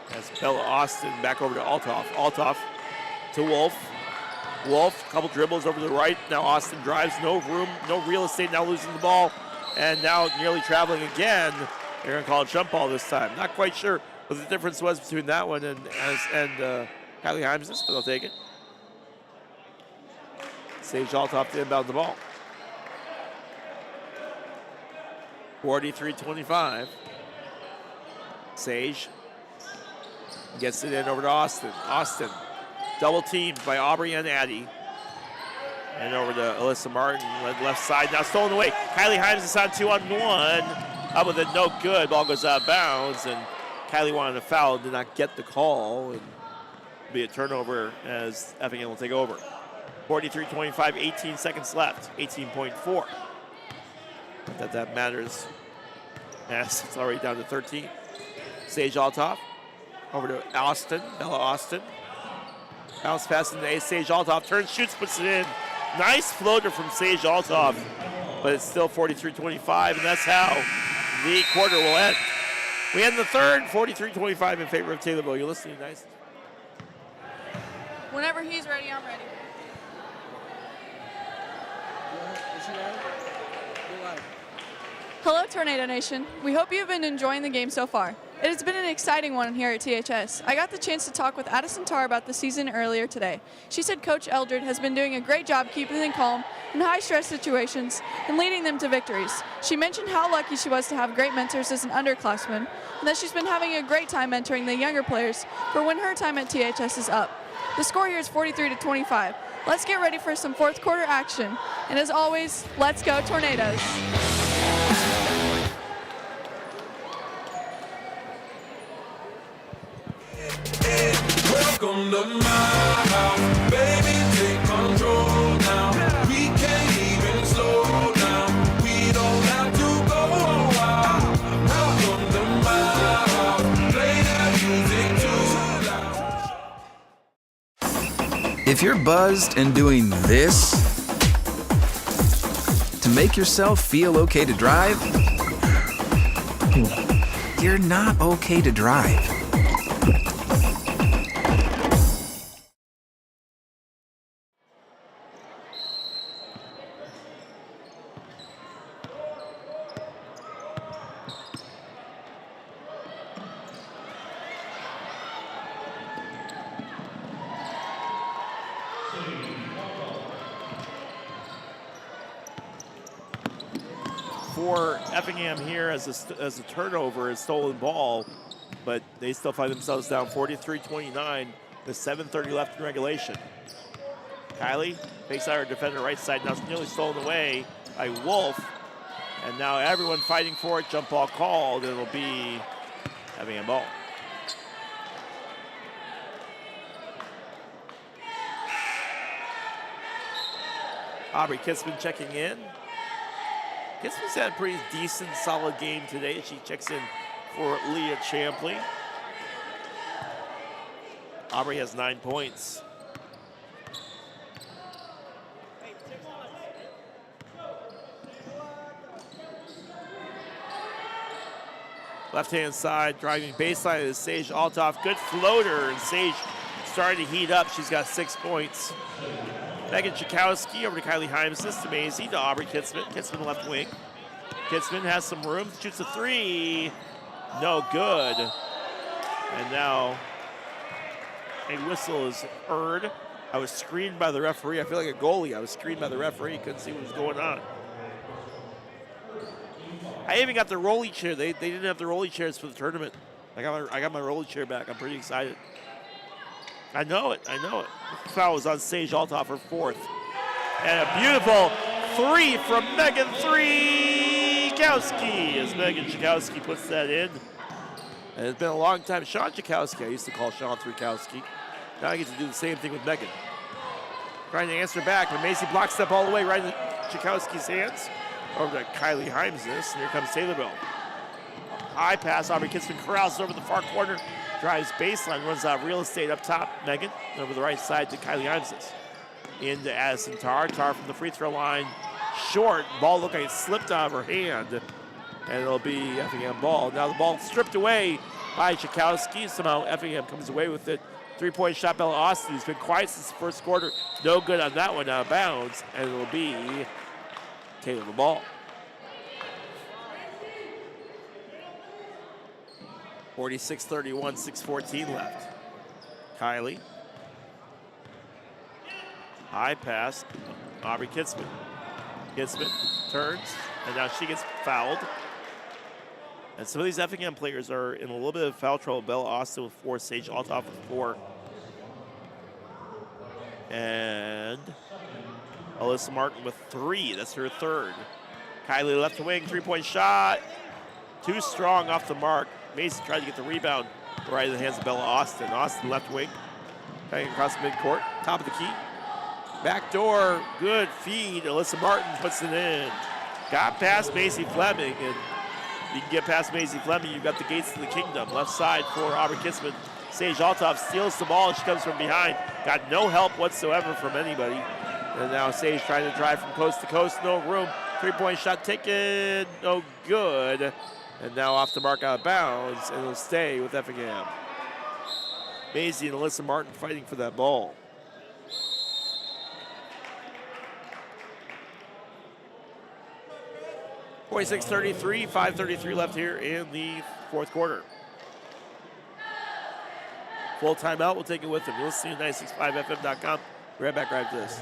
That's Bella Austin back over to Altoff. Altoff to Wolf. Wolf, couple dribbles over to the right. Now Austin drives, no room, no real estate, now losing the ball. And now nearly traveling again. They're going to call a jump ball this time. Not quite sure what the difference was between that one and Kylie Heimses, but I'll take it. Sage Altoff to inbound the ball. 43-25. Sage gets it in over to Austin. Austin, double teamed by Aubrey and Addie. And over to Alyssa Martin, left side, now stolen away. Kylie Himes is on 2-on-1. Up with it, no good. Ball goes out of bounds, and Kylie wanted a foul, did not get the call. And it'll be a turnover as Effingham will take over. 43-25, 18 seconds left, 18.4. Not that matters, as it's already down to 13. Sage Altoff over to Austin, Bella Austin. Bounce pass into Sage Altoff, turns, shoots, puts it in. Nice floater from Sage Altoff, but it's still 43-25, and that's how the quarter will end. We end the third, 43-25 in favor of Taylorville. You're listening, nice. Whenever he's ready, I'm ready. Hello, Tornado Nation. We hope you've been enjoying the game so far. It has been an exciting one here at THS. I got the chance to talk with Addison Tarr about the season earlier today. She said Coach Eldred has been doing a great job keeping them calm in high-stress situations and leading them to victories. She mentioned how lucky she was to have great mentors as an underclassman, and that she's been having a great time mentoring the younger players for when her time at THS is up. The score here is 43-25. Let's get ready for some fourth quarter action. And as always, let's go Tornadoes. Welcome to my house, baby, take control. If you're buzzed and doing this to make yourself feel okay to drive, you're not okay to drive. For Effingham here as a turnover, a stolen ball, but they still find themselves down 43-29 with 7:30 left in regulation. Kylie fakes out her defender right side, now it's nearly stolen away by Wolf, and now everyone fighting for it. Jump ball called, and it'll be Effingham ball. Aubrey Kitzman checking in. Kitzman's had a pretty decent, solid game today. She checks in for Leah Champley. Aubrey has 9 points. Left-hand side, driving baseline is Sage Altoff. Good floater, and Sage starting to heat up. She's got 6 points. Megan Chakowski over to Kylie Heimses, to Maisie, to Aubrey Kitzman. Kitzman left wing. Kitzman has some room, shoots a three. No good. And now a whistle is heard. I was screened by the referee. I feel like a goalie. I was screened by the referee. Couldn't see what was going on. I even got the rolly chair. They didn't have the rolly chairs for the tournament. I got my rolly chair back. I'm pretty excited. I know it. The foul was on Sage Altoff, her 4th. And a beautiful three from Megan Chakowski as Megan Chakowski puts that in. And it's been a long time. Sean Chakowski, I used to call Sean Chakowski. Now I get to do the same thing with Megan. Trying to answer back, but Macy blocks up all the way right into Chakowski's hands. Over to Kylie Heimses, and here comes Taylorville. High pass, Aubrey Kitzman corrals over the far corner. Drives baseline, runs out real estate up top. Megan over the right side to Kylie Heimses. Into Addison Tarr. Tarr from the free throw line. Short. Ball looked like it slipped out of her hand. And it'll be Effingham ball. Now the ball stripped away by Chakowski. Somehow Effingham comes away with it. 3-point shot, Bella Austin, who's been quiet since the first quarter. No good on that one, out of bounds. And it'll be Taylorville ball. 46-31, 6:14 left. Kylie. High pass, Aubrey Kitzman. Kitzman turns, and now she gets fouled. And some of these Effingham players are in a little bit of foul trouble. Bella Austin with 4, Sage Altoff with 4. And Alyssa Martin with 3, that's her 3rd. Kylie left wing, 3-point shot. Too strong off the mark. Mason tried to get the rebound right in the hands of Bella Austin. Austin left wing, hanging across midcourt, top of the key. Back door, good feed. Alyssa Martin puts it in. Got past Macy Fleming, and you can get past Macy Fleming, you've got the gates to the kingdom. Left side for Aubrey Kitzman. Sage Altoff steals the ball, and she comes from behind. Got no help whatsoever from anybody. And now Sage trying to drive from coast to coast, no room. 3-point shot taken, no good. And now off the mark, out of bounds, and it'll stay with Effingham. Maisie and Alyssa Martin fighting for that ball. .46-33, 5:33 left here in the 4th quarter. Full timeout, we'll take it with them. You'll see 965fm.com. We're right back right after this.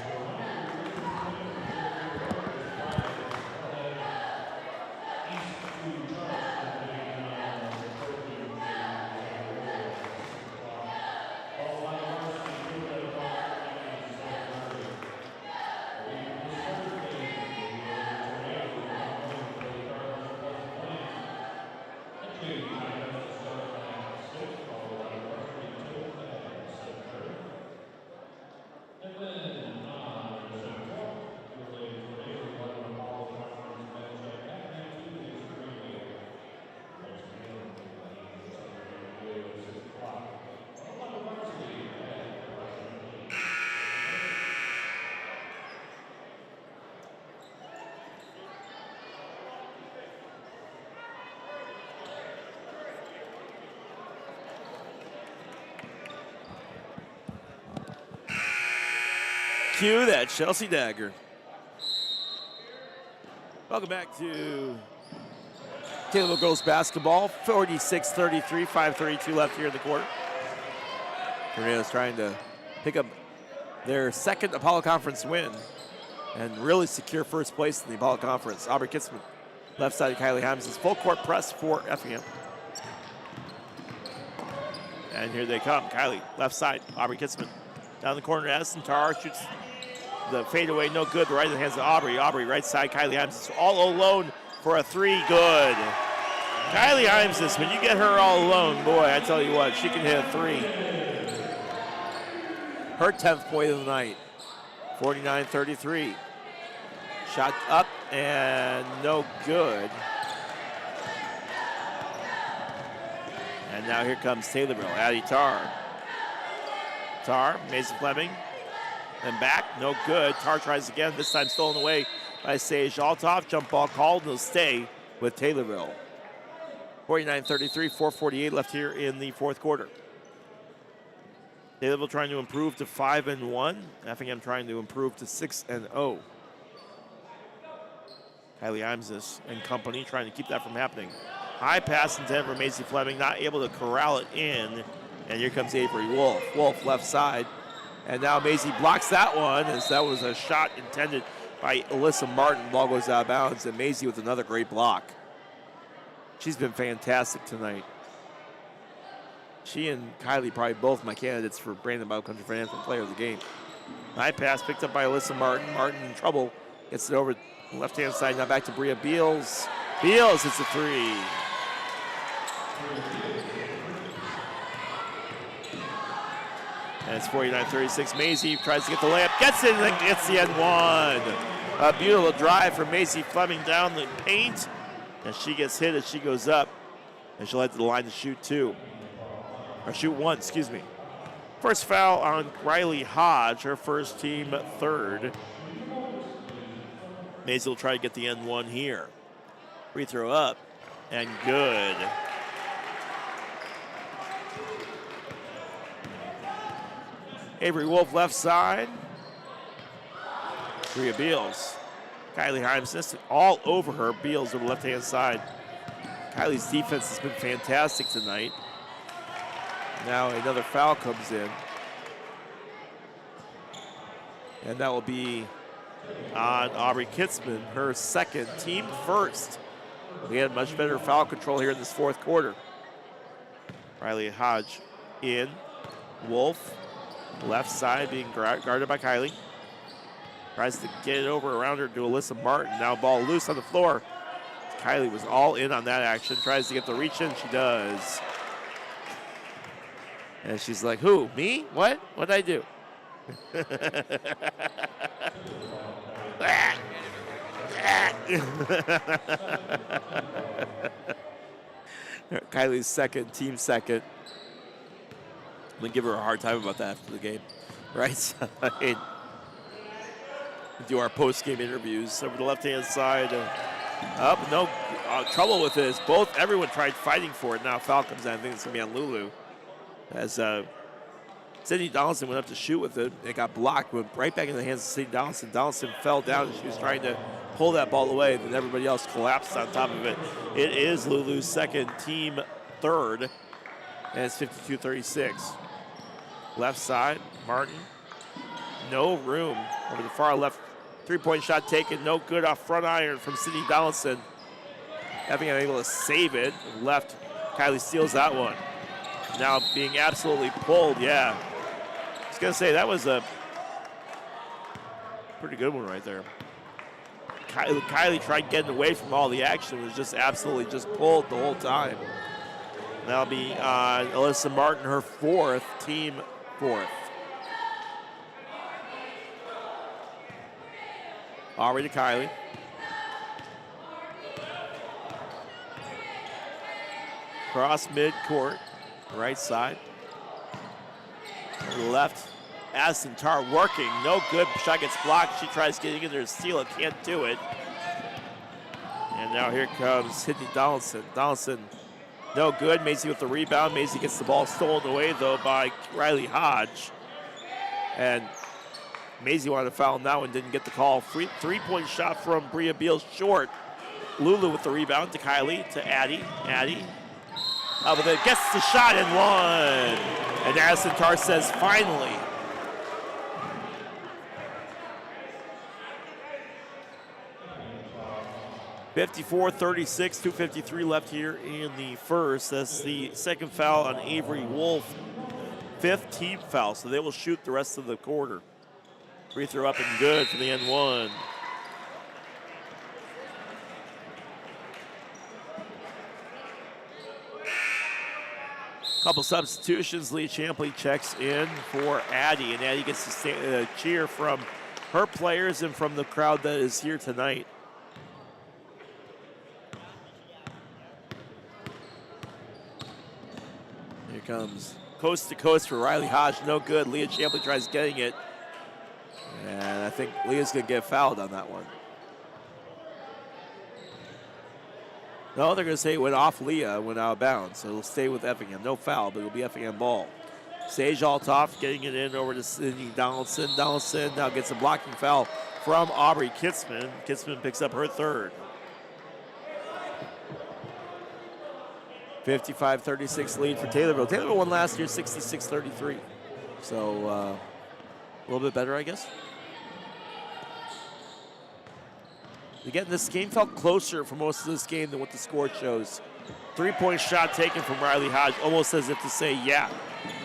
Cue that Chelsea dagger. Welcome back to Taylorville girls basketball. 46-33, 5:32 left here in the quarter. Tornadoes trying to pick up their second Apollo Conference win and really secure first place in the Apollo Conference. Aubrey Kitzman, left side of Kylie Hyams, full court press for Effingham. And here they come. Kylie, left side, Aubrey Kitzman. Down the corner, Addison Tarr shoots the fadeaway, no good, right in the hands of Aubrey. Aubrey, right side, Kylie Hyams all alone for a three, good. Kylie Hyams, when you get her all alone, boy, I tell you what, she can hit a three. Her 10th point of the night, 49-33. Shot up and no good. And now here comes Taylorville, Addie Tarr. Tarr, Mason Fleming, and back, no good. Tarr tries again, this time stolen away by Sage Altoff. Jump ball called, and he'll stay with Taylorville. 49-33, 4:48 left here in the fourth quarter. Taylorville trying to improve to 5-1. Effingham trying to improve to 6-0. Kylie Imses and company trying to keep that from happening. High pass intent for Macy Fleming, not able to corral it in. And here comes Avery Wolf. Wolf left side. And now Macy blocks that one, as that was a shot intended by Alyssa Martin. Ball goes out of bounds, and Macy with another great block. She's been fantastic tonight. She and Kylie probably both my candidates for Brandon Bible Country Fair Anthem Player of the Game. High pass picked up by Alyssa Martin. Martin in trouble. Gets it over the left-hand side. Now back to Bria Beals. Beals hits a three. And it's 49-36. Maisie tries to get the layup. Gets it and then gets the end one. A beautiful drive from Macy Fleming down the paint. And she gets hit as she goes up. And she'll head to the line to shoot two. Or shoot one, excuse me. First foul on Riley Hodge, her first team third. Maisie will try to get the end one here. Free throw up and good. Avery Wolf left side. Bria Beals. Kylie Hyams all over her. Beals on the left-hand side. Kylie's defense has been fantastic tonight. Now another foul comes in. And that will be on Aubrey Kitzman, her second, team first. We had much better foul control here in this fourth quarter. Riley Hodge in. Wolf, left side, being guarded by Kylie. Tries to get it over around her to Alyssa Martin. Now ball loose on the floor. Kylie was all in on that action. Tries to get the reach in, she does. And she's like, who, me? What? What'd I do? Kylie's second, team second. I'm gonna give her a hard time about that after the game, right? Side. Do our post-game interviews over the left-hand side. Up, no trouble with this. Everyone tried fighting for it. Now foul comes down. I think it's gonna be on Lulu. As Sydney Donaldson went up to shoot with it. It got blocked, went right back in the hands of Sydney Donaldson. Donaldson fell down and she was trying to pull that ball away, then everybody else collapsed on top of it. It is Lulu's second, team third, and it's 52-36. Left side, Martin, no room. Over the far left, three-point shot taken, no good off front iron from Sydney Donaldson. Effingham able to save it. Left, Kylie steals that one. Now being absolutely pulled, yeah. I was gonna say that was a pretty good one right there. Kylie tried getting away from all the action, was just absolutely just pulled the whole time. That'll be Alyssa Martin, her fourth, team fourth. Already to Kylie. Cross midcourt. Right side. To the left. Addison Tarr working. No good. Shot gets blocked. She tries getting in there to steal it. Can't do it. And now here comes Sydney Donaldson. Donaldson, no good. Macy with the rebound. Macy gets the ball stolen away, though, by Riley Hodge. And Maisie wanted to foul on that one, didn't get the call. Three-point shot from Bria Beal short. Lulu with the rebound to Kylie, to Addie. Addie but then gets the shot and one. And Addison Tarr says, finally. (54-36), 2:53 left here in the first. That's the second foul on Avery Wolf. 5th team foul, so they will shoot the rest of the quarter. Free throw up and good for the N1. Couple substitutions. Leah Champley checks in for Addie, and Addie gets a cheer from her players and from the crowd that is here tonight. Here comes coast to coast for Riley Hodge. No good. Leah Champley tries getting it. And I think Leah's going to get fouled on that one. No, they're going to say it went off Leah, went out of bounds. So it'll stay with Effingham. No foul, but it'll be Effingham ball. Sage Altoff getting it in over to Sydney Donaldson. Donaldson now gets a blocking foul from Aubrey Kitzman. Kitzman picks up her third. 55-36 lead for Taylorville. Taylorville won last year 66-33. So a little bit better, I guess. Again, this game felt closer for most of this game than what the score shows. 3-point shot taken from Riley Hodge, almost as if to say, yeah,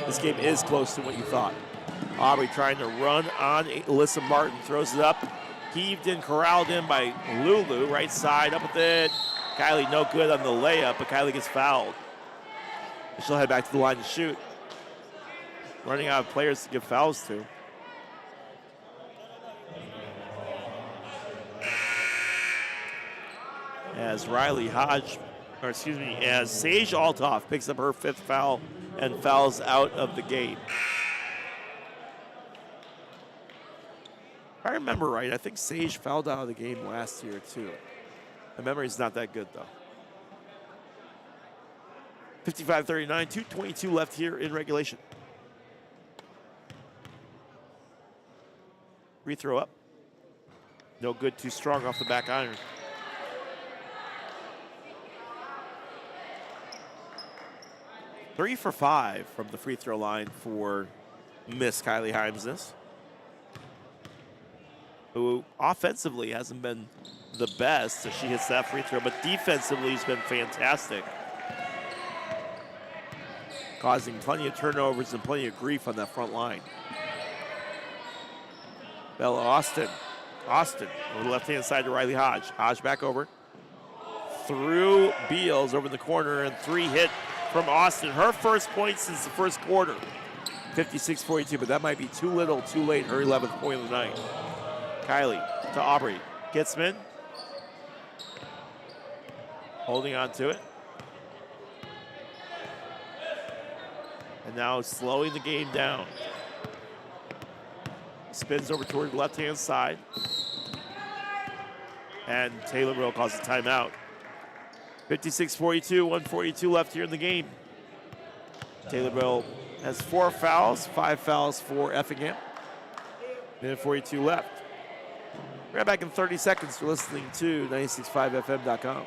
this game is close to what you thought. Aubrey trying to run on Alyssa Martin, throws it up. Heaved in, corralled in by Lulu, right side, up with it. Kylie no good on the layup, but Kylie gets fouled. She'll head back to the line to shoot. Running out of players to give fouls to. As Riley Hodge, as Sage Altoff picks up her 5th foul and fouls out of the game. If I remember right, I think Sage fouled out of the game last year too. My memory's not that good though. 55-39, 2:22 left here in regulation. Free throw up. No good, too strong off the back iron. Three for 5 from the free throw line for Miss Kylie Heimsness, who offensively hasn't been the best as she hits that free throw, but defensively has been fantastic, causing plenty of turnovers and plenty of grief on that front line. Bella Austin over the left-hand side to Riley Hodge. Hodge back over. Through Beals over the corner, and 3 hit from Austin. Her first point since the first quarter. 56-42, but that might be too little, too late. Her 11th point of the night. Kylie to Aubrey. Kitzman. Holding on to it. And now slowing the game down. Spins over toward the left-hand side. And Taylorville calls a timeout. 56-42, 1:42 left here in the game. Taylorville has 4 fouls, 5 fouls for Effingham. Minute 42 left. We're right back in 30 seconds. You're listening to 96.5fm.com.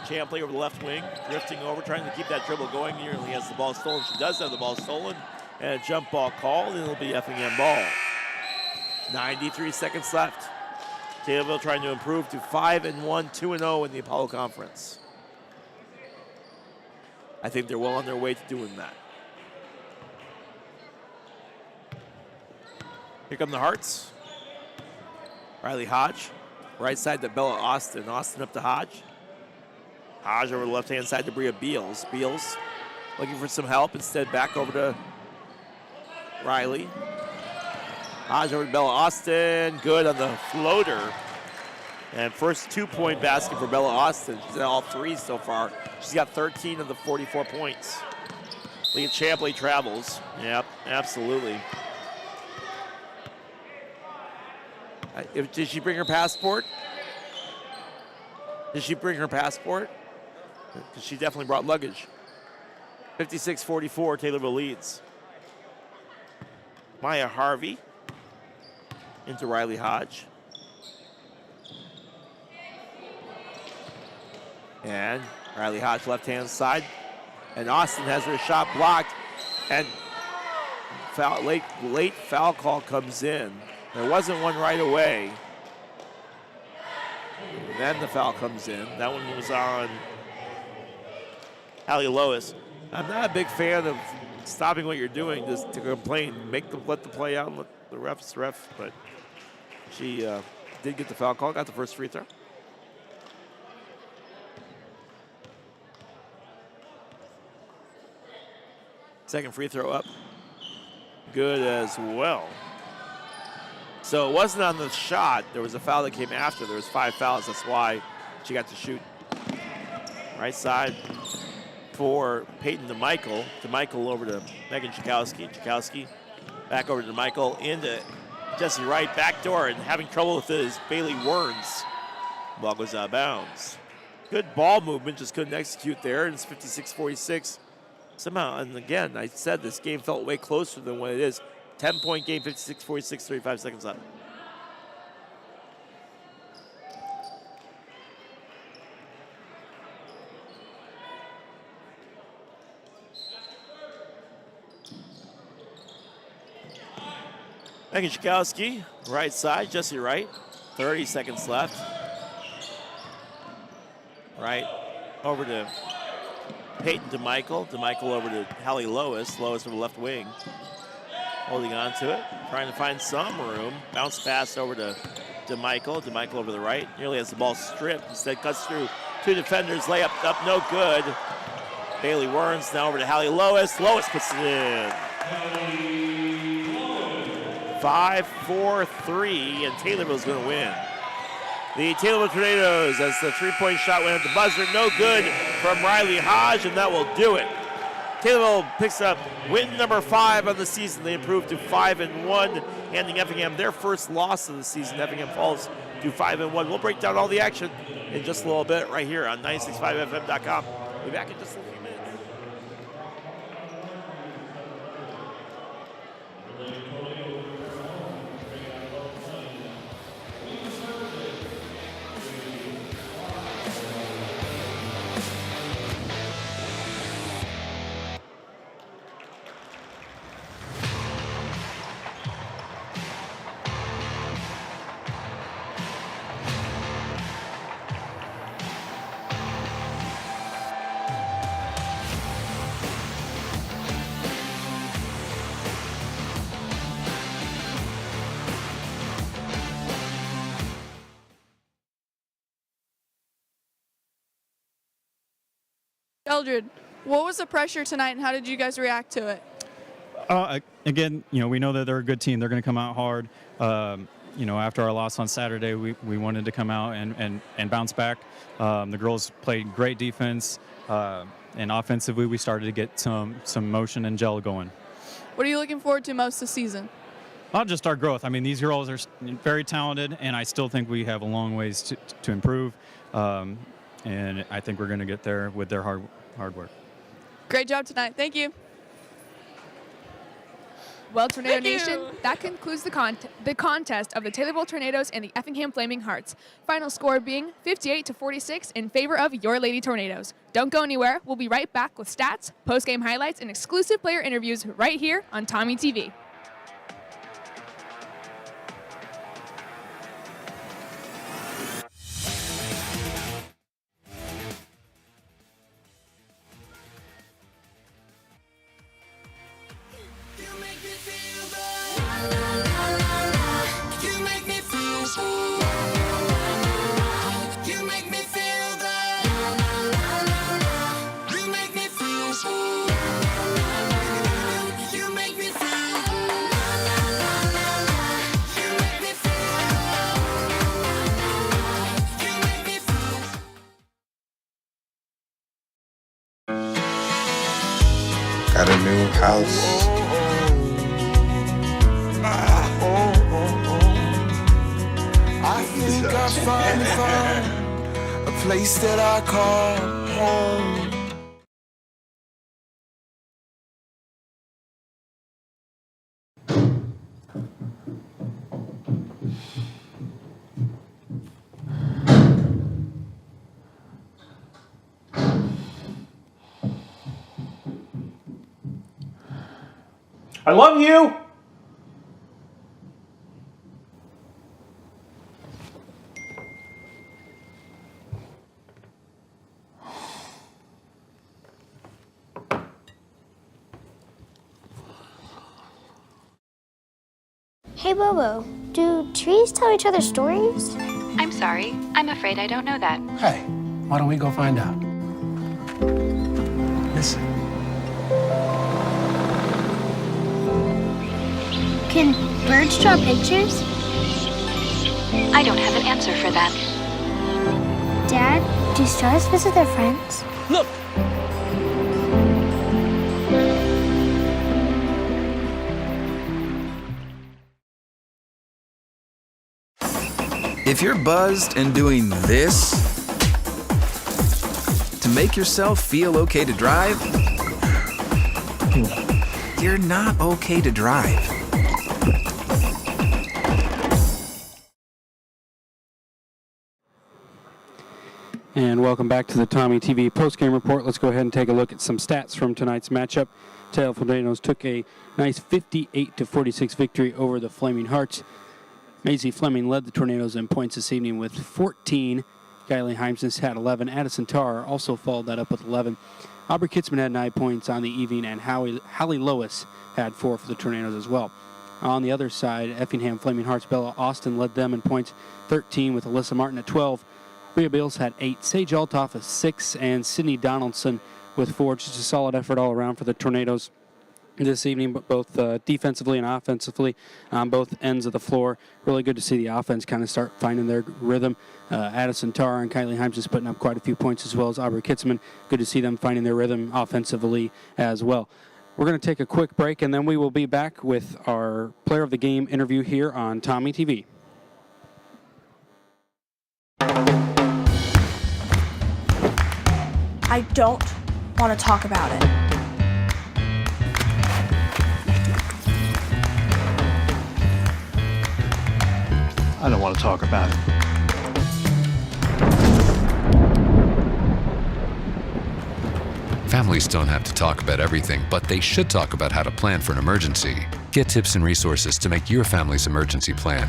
Champley over the left wing, drifting over, trying to keep that dribble going. Nearly has the ball stolen. She does have the ball stolen. And a jump ball called, and it'll be Effingham ball. 93 seconds left. Taylorville trying to improve to 5-1, 2-0 in the Apollo Conference. I think they're well on their way to doing that. Here come the Hearts. Riley Hodge. Right side to Bella Austin. Austin up to Hodge. Hodge over the left-hand side to Bria Beals. Beals looking for some help. Instead, back over to Riley. Hodge over to Bella Austin. Good on the floater. And first 2-point basket for Bella Austin. She's at all 3 so far. She's got 13 of the 44 points. Leah Champley travels. Yep, absolutely. Did she bring her passport? Did she bring her passport? Because she definitely brought luggage. 56-44, Taylorville leads. Maya Harvey into Riley Hodge. And Riley Hodge left-hand side. And Austin has her shot blocked. And late foul call comes in. There wasn't one right away. And then the foul comes in. That one was on Hallie Lois. I'm not a big fan of stopping what you're doing just to complain. Let the play out and let the refs ref. But she did get the foul call, got the first free throw. Second free throw up. Good as well. So it wasn't on the shot. There was a foul that came after. There was 5 fouls. That's why she got to shoot. Right side for Peyton DeMichael. DeMichael over to Megan Chakowski. Chakowski back over to DeMichael into Jesse Wright. Backdoor and having trouble with it is Bailey Werns. Ball goes out of bounds. Good ball movement, just couldn't execute there. And it's 56-46. Somehow, and again, I said this game felt way closer than what it is. 10-point game, 56-46, 35 seconds left. Megan Chakowski, right side, Jesse Wright, 30 seconds left. Right over to Peyton DeMichael. DeMichael over to Hallie Lois. Lois from the left wing. Holding on to it. Trying to find some room. Bounce pass over to DeMichael. DeMichael over the right. Nearly has the ball stripped. Instead cuts through 2 defenders. Layup up, no good. Bailey Werns now over to Hallie Lois. Lois puts it in. 5-4-3, and Taylorville's going to win. The Taylorville Tornadoes, as the 3-point shot went at the buzzer, no good from Riley Hodge, and that will do it. Taylorville picks up win number 5 of the season. They improved to 5-1, handing Effingham their first loss of the season. Effingham falls to 5-1. We'll break down all the action in just a little bit right here on 965fm.com. We'll be back in just a few minutes. Eldred, what was the pressure tonight and how did you guys react to it? Again, we know that they're a good team. They're going to come out hard. After our loss on Saturday, we wanted to come out and bounce back. The girls played great defense, and offensively we started to get some motion and gel going. What are you looking forward to most this season? Just our growth. I mean, these girls are very talented, and I still think we have a long ways to improve. And I think we're going to get there with their hard work. Great job tonight. Thank you. Well, Tornado Nation, that concludes the contest of the Taylorville Tornadoes and the Effingham Flaming Hearts. Final score being 58-46 in favor of your Lady Tornadoes. Don't go anywhere. We'll be right back with stats, post-game highlights, and exclusive player interviews right here on TommyTV. house. I think I finally found a place that I call home. I love you. Hey Bobo, do trees tell each other stories? I'm sorry. I'm afraid I don't know that. Hey, why don't we go find out? Listen. Can birds draw pictures? I don't have an answer for that. Dad, do stars visit their friends? Look. If you're buzzed and doing this to make yourself feel okay to drive, you're not okay to drive. And welcome back to the TommyTV postgame report. Let's go ahead and take a look at some stats from tonight's matchup. Taylorville Tornadoes took a nice 58-46 victory over the Flaming Hearts. Maisie Fleming led the Tornadoes in points this evening with 14. Kylie Heimsness had 11. Addison Tarr also followed that up with 11. Aubrey Kitzman had 9 points on the evening, and Hallie Lois had 4 for the Tornadoes as well. On the other side, Effingham Flaming Hearts, Bella Austin led them in points, 13 with Alyssa Martin at 12. Rhea Bills had 8. Sage Altoff with 6, and Sydney Donaldson with 4. Just a solid effort all around for the Tornadoes this evening, but both defensively and offensively on both ends of the floor. Really good to see the offense kind of start finding their rhythm. Addison Tarr and Kylie Himes just putting up quite a few points, as well as Aubrey Kitzman. Good to see them finding their rhythm offensively as well. We're going to take a quick break, and then we will be back with our Player of the Game interview here on TommyTV. I don't want to talk about it. I don't want to talk about it. Families don't have to talk about everything, but they should talk about how to plan for an emergency. Get tips and resources to make your family's emergency plan.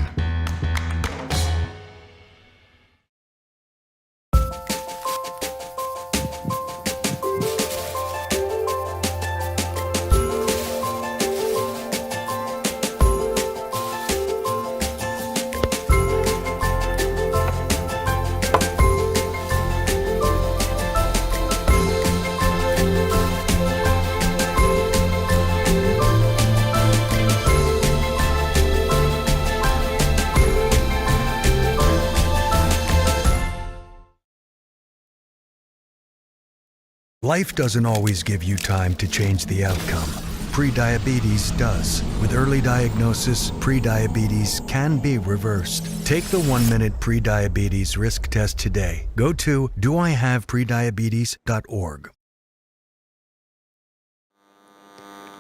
Life doesn't always give you time to change the outcome. Prediabetes does. With early diagnosis, prediabetes can be reversed. Take the 1-minute prediabetes risk test today. Go to doihaveprediabetes.org.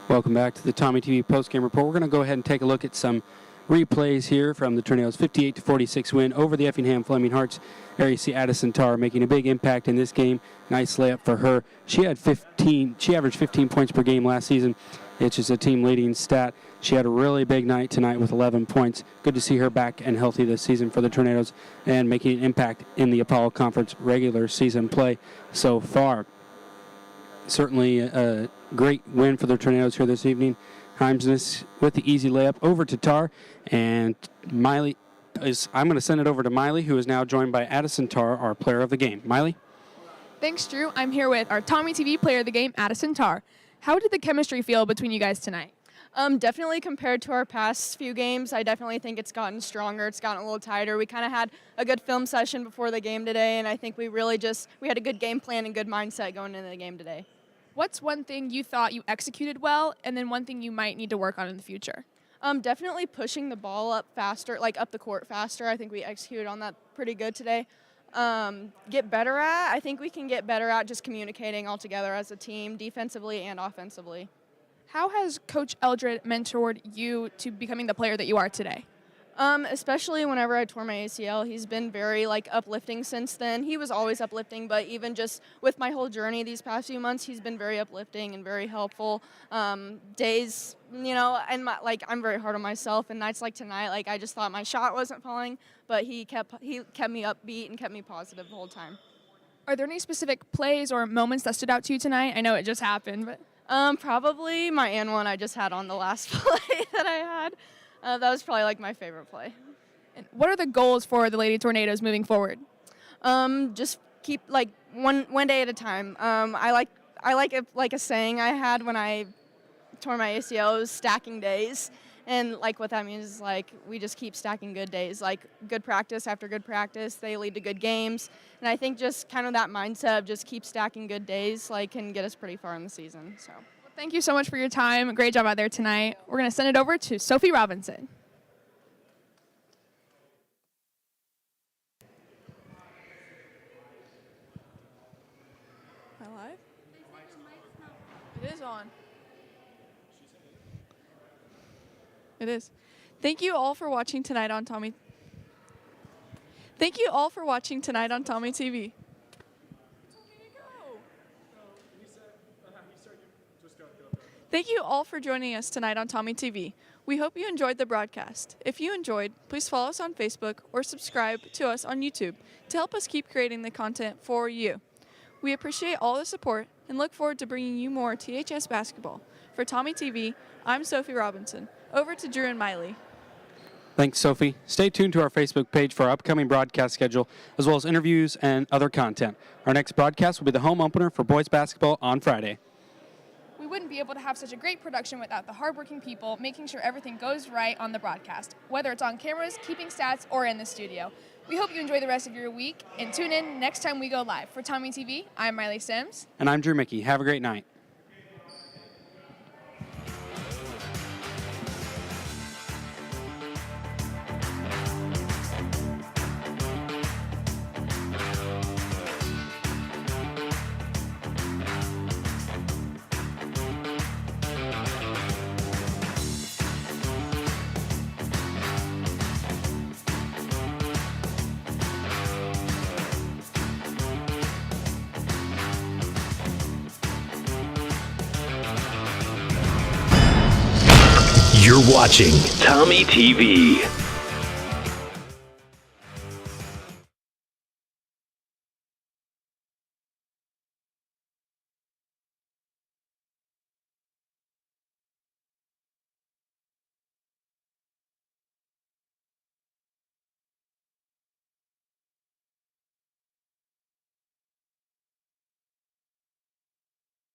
Welcome back to the TommyTV postgame report. We're going to go ahead and take a look at some replays here from the Tornadoes' 58-46 win over the Effingham Flaming Hearts. There you see Addison Tarr making a big impact in this game. Nice layup for her. She averaged 15 points per game last season. It's just a team leading stat. She had a really big night tonight with 11 points. Good to see her back and healthy this season for the Tornadoes and making an impact in the Apollo Conference regular season play so far. Certainly a great win for the Tornadoes here this evening. Heimsness with the easy layup over to Tarr, and Mylie I'm going to send it over to Mylie, who is now joined by Addison Tarr, our player of the game. Mylie? Thanks, Drew. I'm here with our TommyTV player of the game, Addison Tarr. How did the chemistry feel between you guys tonight? Definitely compared to our past few games, I definitely think it's gotten stronger. It's gotten a little tighter. We kind of had a good film session before the game today, and I think we had a good game plan and good mindset going into the game today. What's one thing you thought you executed well, and then one thing you might need to work on in the future? Definitely pushing the ball up faster, like up the court faster. I think we executed on that pretty good today. Get better at, I think we can get better at just communicating all together as a team, defensively and offensively. How has Coach Eldred mentored you to becoming the player that you are today? Especially whenever I tore my ACL, he's been very uplifting since then. He was always uplifting, but even just with my whole journey these past few months, he's been very uplifting and very helpful. Days, and I'm very hard on myself, and nights like tonight, I just thought my shot wasn't falling, but he kept me upbeat and kept me positive the whole time. Are there any specific plays or moments that stood out to you tonight? I know it just happened, but probably my and one I just had on the last play that I had. That was probably my favorite play. And what are the goals for the Lady Tornadoes moving forward? Just keep one day at a time. I like a saying I had when I tore my ACL, it was stacking days. And what that means is we just keep stacking good days, good practice after good practice. They lead to good games. And I think just kind of that mindset of just keep stacking good days can get us pretty far in the season. So. Thank you so much for your time. Great job out there tonight. We're going to send it over to Sophie Robinson. Am I live? It is on. It is. Thank you all for watching tonight on TommyTV. Thank you all for joining us tonight on TommyTV. We hope you enjoyed the broadcast. If you enjoyed, please follow us on Facebook or subscribe to us on YouTube to help us keep creating the content for you. We appreciate all the support and look forward to bringing you more THS basketball. For TommyTV, I'm Sophie Robinson. Over to Drew and Mylie. Thanks, Sophie. Stay tuned to our Facebook page for our upcoming broadcast schedule, as well as interviews and other content. Our next broadcast will be the home opener for boys basketball on Friday. We wouldn't be able to have such a great production without the hardworking people making sure everything goes right on the broadcast, whether it's on cameras, keeping stats, or in the studio. We hope you enjoy the rest of your week, and tune in next time we go live. For TommyTV, I'm Mylie Sims. And I'm Drew Mickey. Have a great night. You're watching TommyTV.